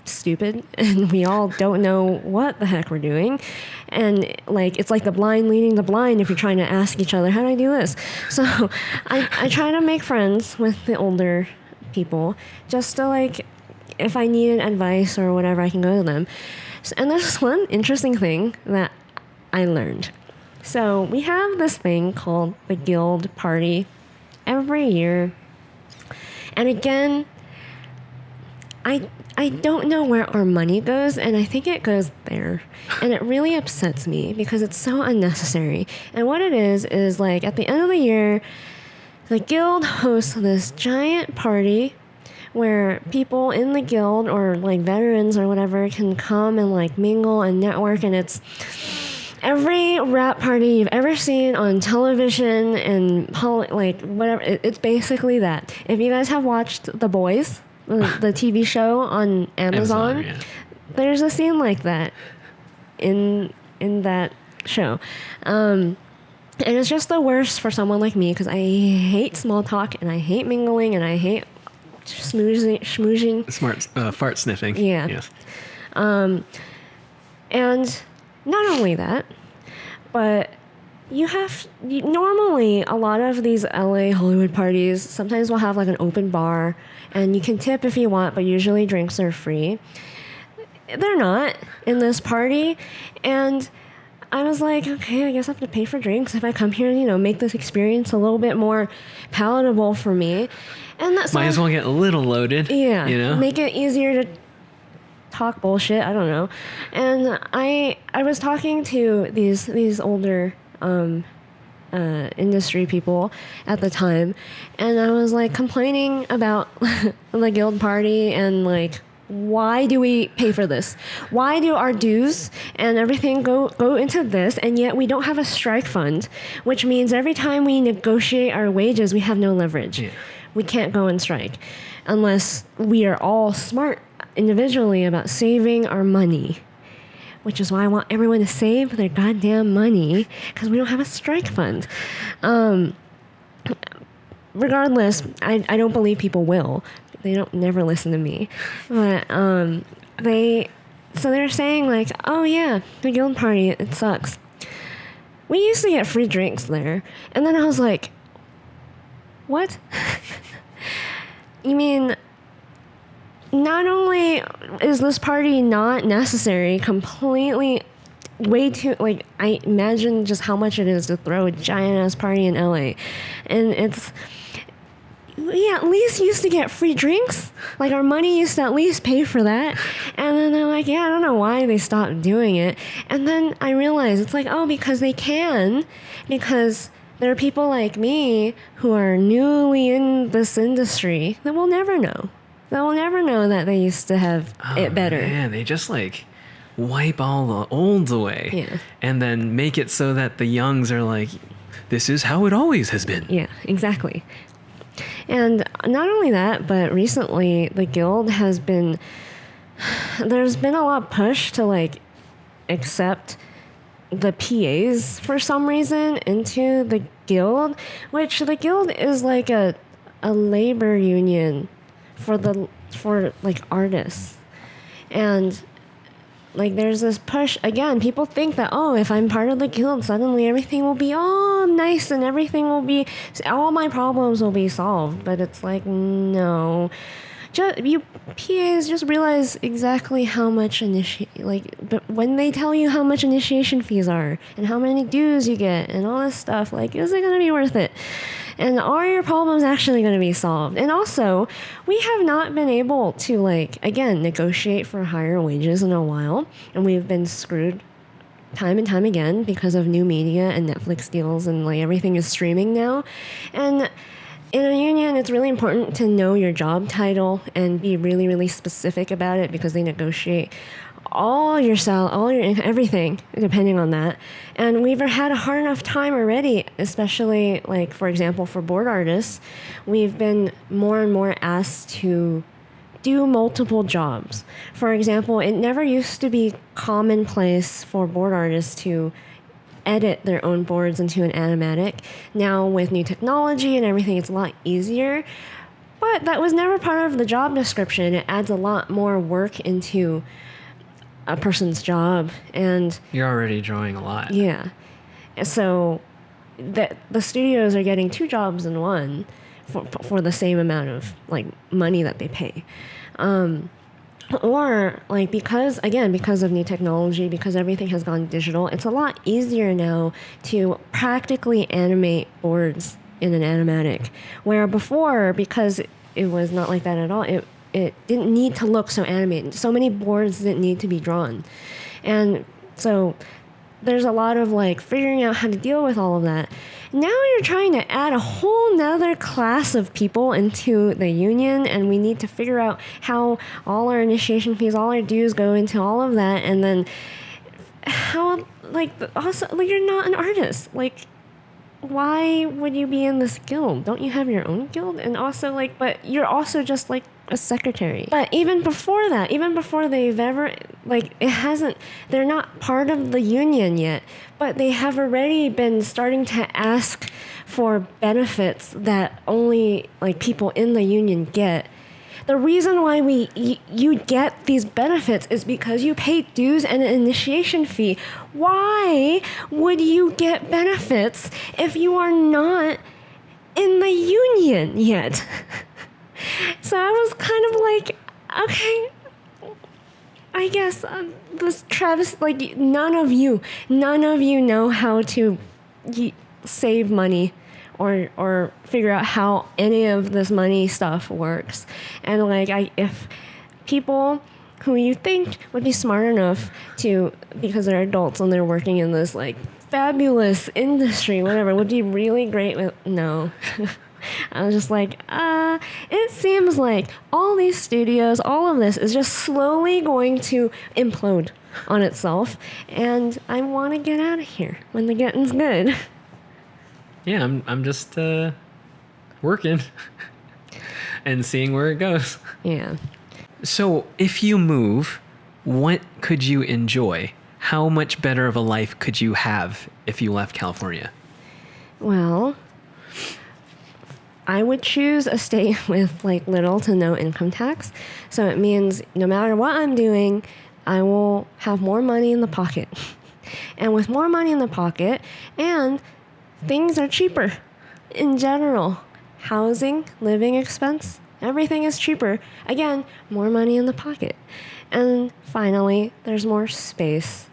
stupid, and we all don't know what the heck we're doing. And like, it's like the blind leading the blind if you're trying to ask each other, how do I do this? So I try to make friends with the older people, just to like, if I need advice or whatever, I can go to them. And there's one interesting thing that I learned. So we have this thing called the Guild Party every year. And again, I don't know where our money goes, and I think it goes there. And it really upsets me because it's so unnecessary. And what it is like at the end of the year, the guild hosts this giant party where people in the guild, or like veterans or whatever, can come and like mingle and network. And it's every rap party you've ever seen on television and like whatever. It's basically that. If you guys have watched The Boys, the TV show on Amazon, yeah. There's a scene like that in that show. And it's just the worst for someone like me, because I hate small talk, and I hate mingling, and I hate schmoozing. Fart sniffing. Yeah. Yes. And not only that, but normally a lot of these LA Hollywood parties sometimes will have like an open bar, and you can tip if you want, but usually drinks are free. They're not in this party. And I was like, okay, I guess I have to pay for drinks if I come here and, make this experience a little bit more palatable for me. And that's might as well get a little loaded. Yeah. Make it easier to talk bullshit. I don't know. And I was talking to these older industry people at the time, and I was like complaining about the guild party and like why do we pay for this? Why do our dues and everything go into this, and yet we don't have a strike fund, which means every time we negotiate our wages, we have no leverage. Yeah. We can't go and strike unless we are all smart individually about saving our money, which is why I want everyone to save their goddamn money, because we don't have a strike fund. Regardless, I don't believe people will. They don't never listen to me. But they're saying like, oh yeah, the guild party, it sucks. We used to get free drinks there. And then I was like, what? You mean, not only is this party not necessary, completely way too, like, I imagine just how much it is to throw a giant ass party in LA. And it's, we at least used to get free drinks. Like, our money used to at least pay for that. And then they're like, yeah, I don't know why they stopped doing it. And then I realized it's like, oh, because they can. Because there are people like me who are newly in this industry that will never know. They will never know that they used to have it better. Man, they just like wipe all the olds away. Yeah. And then make it so that the youngs are like, this is how it always has been. Yeah, exactly. And not only that, but recently the guild has been, there's been a lot of push to like accept the PAs for some reason into the guild, which the guild is like a labor union for like artists. And like there's this push, again, people think that, oh, if I'm part of the guild, suddenly everything will be all nice and everything will be, all my problems will be solved. But it's like, no. You PAs just realize exactly how much but when they tell you how much initiation fees are and how many dues you get and all this stuff, like, is it going to be worth it? And are your problems actually going to be solved? And also, we have not been able to, like, again, negotiate for higher wages in a while. And we've been screwed time and time again because of new media and Netflix deals, and like everything is streaming now. And in a union, it's really important to know your job title and be really, really specific about it, because they negotiate all your everything depending on that. And we've had a hard enough time already, especially like, for example, for board artists, we've been more and more asked to do multiple jobs. For example, it never used to be commonplace for board artists to edit their own boards into an animatic. Now with new technology and everything, it's a lot easier. But that was never part of the job description. It adds a lot more work into a person's job, and You're already drawing a lot. yeah. So the studios are getting two jobs in one for the same amount of like money that they pay. Or like, because of new technology, because everything has gone digital, it's a lot easier now to practically animate boards in an animatic. Where before, because it was not like that at all, it didn't need to look so animated. So many boards didn't need to be drawn. And so there's a lot of like figuring out how to deal with all of that. Now you're trying to add a whole nother class of people into the union, and we need to figure out how all our initiation fees, all our dues go into all of that. And then how, like, also, like, you're not an artist. Like, why would you be in this guild? Don't you have your own guild? And also, like, but you're also just like a secretary. But even before that, even before they've ever, like, they're not part of the union yet, but they have already been starting to ask for benefits that only like people in the union get. The reason why you get these benefits is because you pay dues and an initiation fee. Why would you get benefits if you are not in the union yet? So I was kind of like, okay, I guess this Travis, like, none of you know how to save money or figure out how any of this money stuff works. And like, if people who you think would be smart enough to, because they're adults and they're working in this like fabulous industry, whatever, would be really great with, no. I was just like, it seems like all these studios, all of this is just slowly going to implode on itself, and I want to get out of here when the getting's good. Yeah, I'm just working and seeing where it goes. Yeah. So if you move, what could you enjoy? How much better of a life could you have if you left California? Well, I would choose a state with like little to no income tax. So it means no matter what I'm doing, I will have more money in the pocket. And with more money in the pocket, and things are cheaper in general. Housing, living expense, everything is cheaper. Again, more money in the pocket. And finally, there's more space.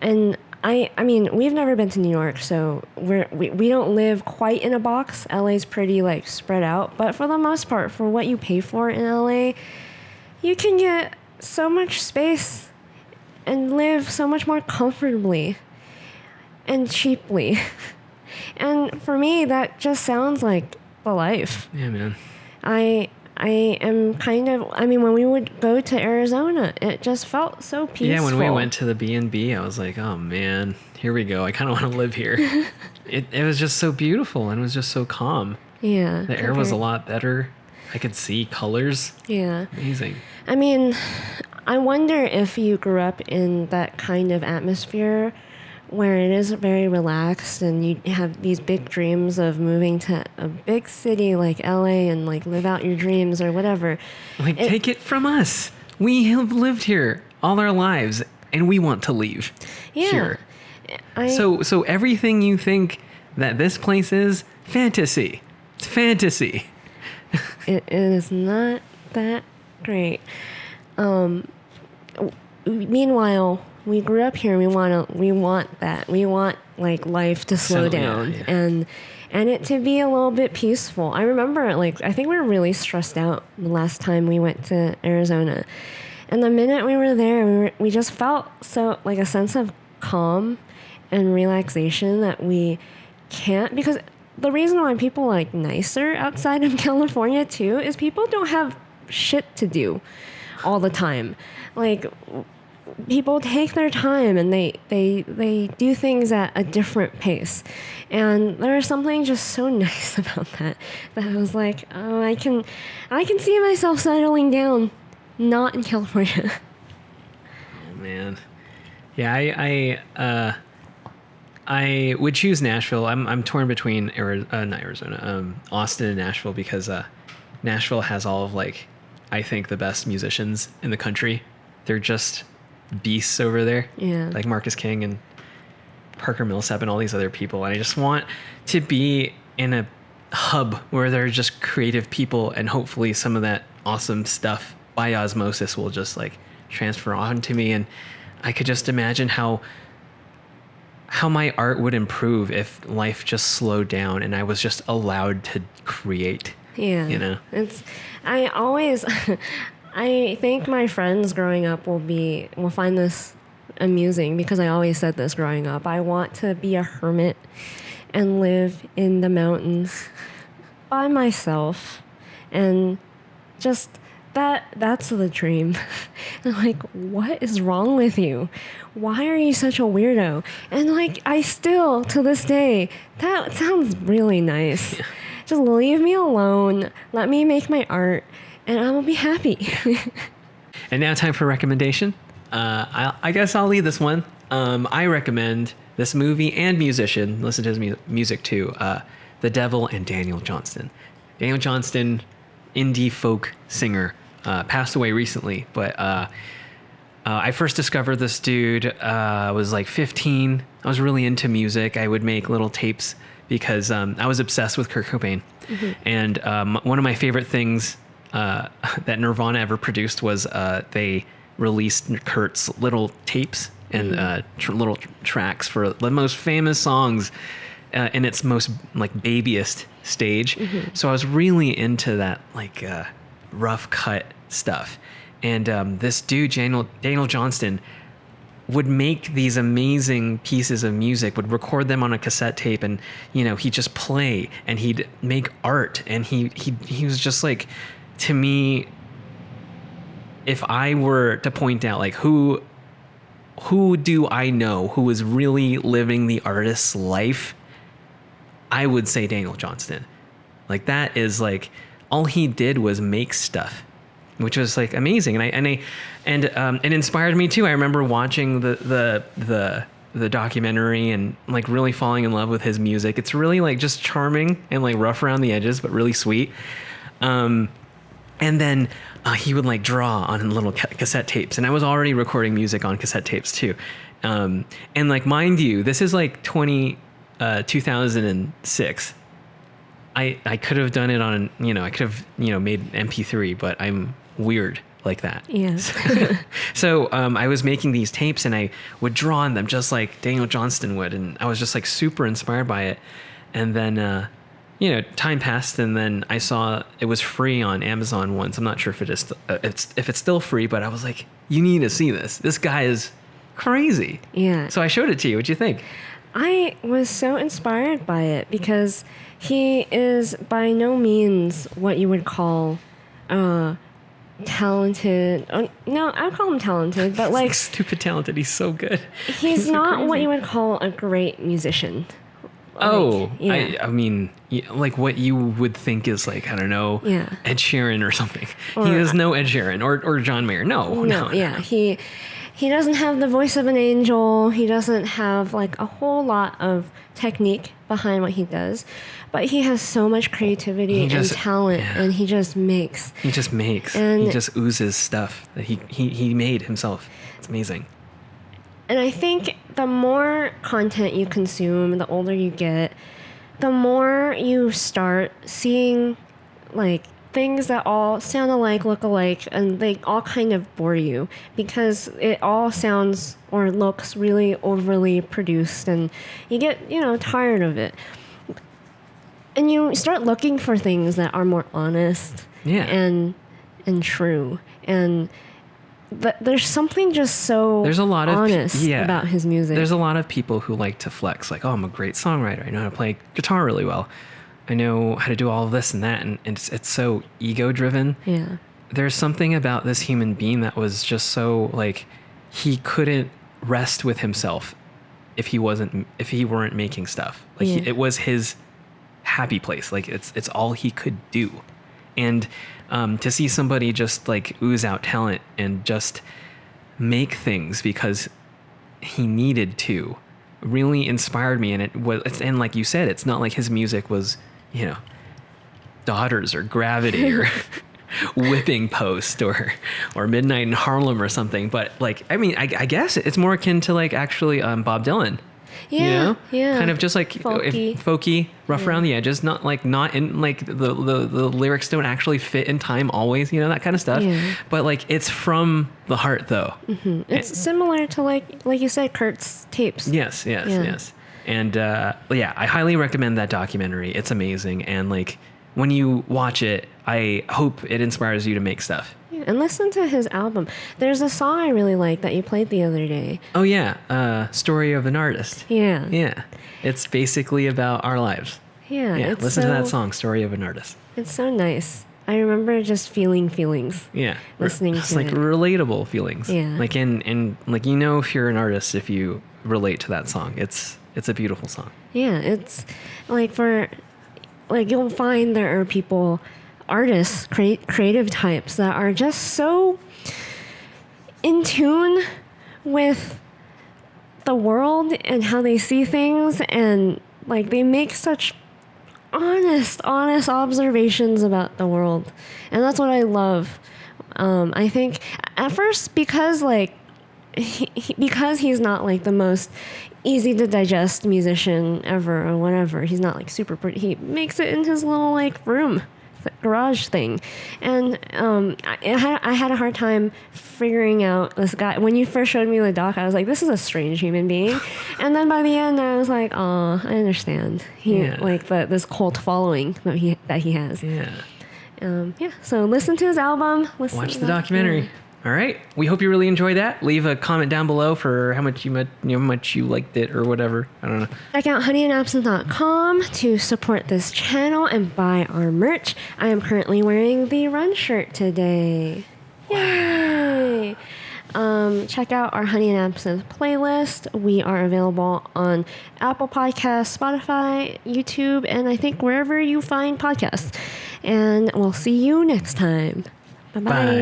And I mean, we've never been to New York, so we don't live quite in a box. LA's pretty like spread out, but for the most part, for what you pay for in LA, you can get so much space and live so much more comfortably and cheaply. And for me, that just sounds like the life. Yeah, man. I am kind of, I mean, when we would go to Arizona, it just felt so peaceful. Yeah, when we went to the B&B, I was like, oh man, here we go. I kind of want to live here. It was just so beautiful, and it was just so calm. Yeah. The air was a lot better. I could see colors. Yeah. Amazing. I mean, I wonder if you grew up in that kind of atmosphere where it is very relaxed and you have these big dreams of moving to a big city like LA and like live out your dreams or whatever. Like, take it from us. We have lived here all our lives, and we want to leave here. So everything you think that this place is, fantasy. It's fantasy. It is not that great. Meanwhile, we grew up here. We want that. We want like life to slow down and it to be a little bit peaceful. I remember like I think we were really stressed out the last time we went to Arizona, and the minute we were there, we just felt so like a sense of calm and relaxation that we can't, because the reason why people are like nicer outside of California too is people don't have shit to do all the time. Like, people take their time and they do things at a different pace. And there is something just so nice about that I was like, oh, I can see myself settling down, not in California. Oh man. Yeah, I would choose Nashville. I'm torn between Austin and Nashville, because Nashville has all of like, I think, the best musicians in the country. They're just beasts over there. Yeah. Like Marcus King and Parker Millsap and all these other people. And I just want to be in a hub where there are just creative people, and hopefully some of that awesome stuff by osmosis will just like transfer on to me. And I could just imagine how my art would improve if life just slowed down and I was just allowed to create. Yeah. You know? I think my friends growing up will find this amusing, because I always said this growing up. I want to be a hermit and live in the mountains by myself, and just that's the dream. And like, what is wrong with you? Why are you such a weirdo? And like, I still to this day, that sounds really nice. Yeah. Just leave me alone. Let me make my art, and I will be happy. And now time for recommendation. I guess I'll lead this one. I recommend this movie and musician. Listen to his music too. The Devil and Daniel Johnston. Daniel Johnston, indie folk singer, passed away recently. But I first discovered this dude. I was like 15. I was really into music. I would make little tapes because I was obsessed with Kurt Cobain. Mm-hmm. And one of my favorite things that Nirvana ever produced was they released Kurt's little tapes and little tracks for the most famous songs in its most like babyest stage. Mm-hmm. So I was really into that like rough cut stuff. And this dude, Daniel Johnston, would make these amazing pieces of music, would record them on a cassette tape, and he'd just play and he'd make art, and he was just like, to me, if I were to point out like who do I know who is really living the artist's life, I would say Daniel Johnston. Like, that is like, all he did was make stuff, which was like amazing, and it inspired me too. I remember watching the documentary and like really falling in love with his music. It's really like just charming and like rough around the edges, but really sweet. And then he would like draw on little cassette tapes, and I was already recording music on cassette tapes too. And like, mind you, this is like 2006. I could have done it on, I could have, made MP3, but I'm weird like that. Yeah. So I was making these tapes, and I would draw on them just like Daniel Johnston would. And I was just like super inspired by it. And then, time passed, and then I saw it was free on Amazon once. I'm not sure if it is, if it's still free, but I was like, you need to see this. This guy is crazy. Yeah. So I showed it to you. What'd you think? I was so inspired by it because he is by no means what you would call talented. No, I would call him talented, but like stupid talented. He's so good. He's so not crazy. what you would call a great musician. Oh, like, yeah. I mean, like what you would think is like, I don't know, Yeah. Ed Sheeran or something. Or, he is no Ed Sheeran or John Mayer. No. Yeah, he doesn't have the voice of an angel. He doesn't have like a whole lot of technique behind what he does, but he has so much creativity and talent, and he just makes. He just makes. And he just oozes stuff that he made himself. It's amazing. And I think the more content you consume, the older you get, the more you start seeing like things that all sound alike, look alike, and they all kind of bore you because it all sounds or looks really overly produced, and you get, tired of it. And you start looking for things that are more honest and true. And there's something just so there's a lot of honest about his music. There's a lot of people who like to flex, like, oh, I'm a great songwriter. I know how to play guitar really well. I know how to do all of this and that, and it's so ego driven. Yeah. There's something about this human being that was just so like, he couldn't rest with himself if he weren't making stuff. Like it was his happy place. Like it's all he could do. And to see somebody just like ooze out talent and just make things because he needed to really inspired me. And like you said, it's not like his music was, Daughters or Gravity or Whipping Post or Midnight in Harlem or something. But like, I mean, I guess it's more akin to like actually Bob Dylan. Yeah, yeah. Kind of just like folky, rough around the edges, not in like the lyrics don't actually fit in time always, that kind of stuff. Yeah. But like it's from the heart though. Mm-hmm. It's similar to like you said, Kurt's tapes. Yes. And I highly recommend that documentary. It's amazing, and like when you watch it, I hope it inspires you to make stuff. And listen to his album. There's a song I really like that you played the other day. Oh yeah, Story of an Artist. Yeah. Yeah. It's basically about our lives. Yeah. Yeah. Listen to that song, Story of an Artist. It's so nice. I remember just feeling feelings. Yeah. Listening it's to like it. relatable feelings. Yeah. Like and like if you're an artist if you relate to that song. It's a beautiful song. Yeah, it's like you'll find there are people, artists, creative types that are just so in tune with the world and how they see things, and like they make such honest observations about the world, and that's what I love. I think at first because because he's not like the most easy to digest musician ever or whatever, he's not like super pretty. He makes it in his little like room, garage thing, and I had a hard time figuring out this guy. When you first showed me the doc, I was like, this is a strange human being, and then by the end I was like, oh, I understand. This cult following that he has. Yeah. So listen to his album. Watch the documentary. All right. We hope you really enjoyed that. Leave a comment down below for how much you liked it or whatever. I don't know. Check out honeyandabsinthe.com to support this channel and buy our merch. I am currently wearing the Run shirt today. Yay! Check out our Honey and Absinthe playlist. We are available on Apple Podcasts, Spotify, YouTube, and I think wherever you find podcasts. And we'll see you next time. Bye-bye. Bye.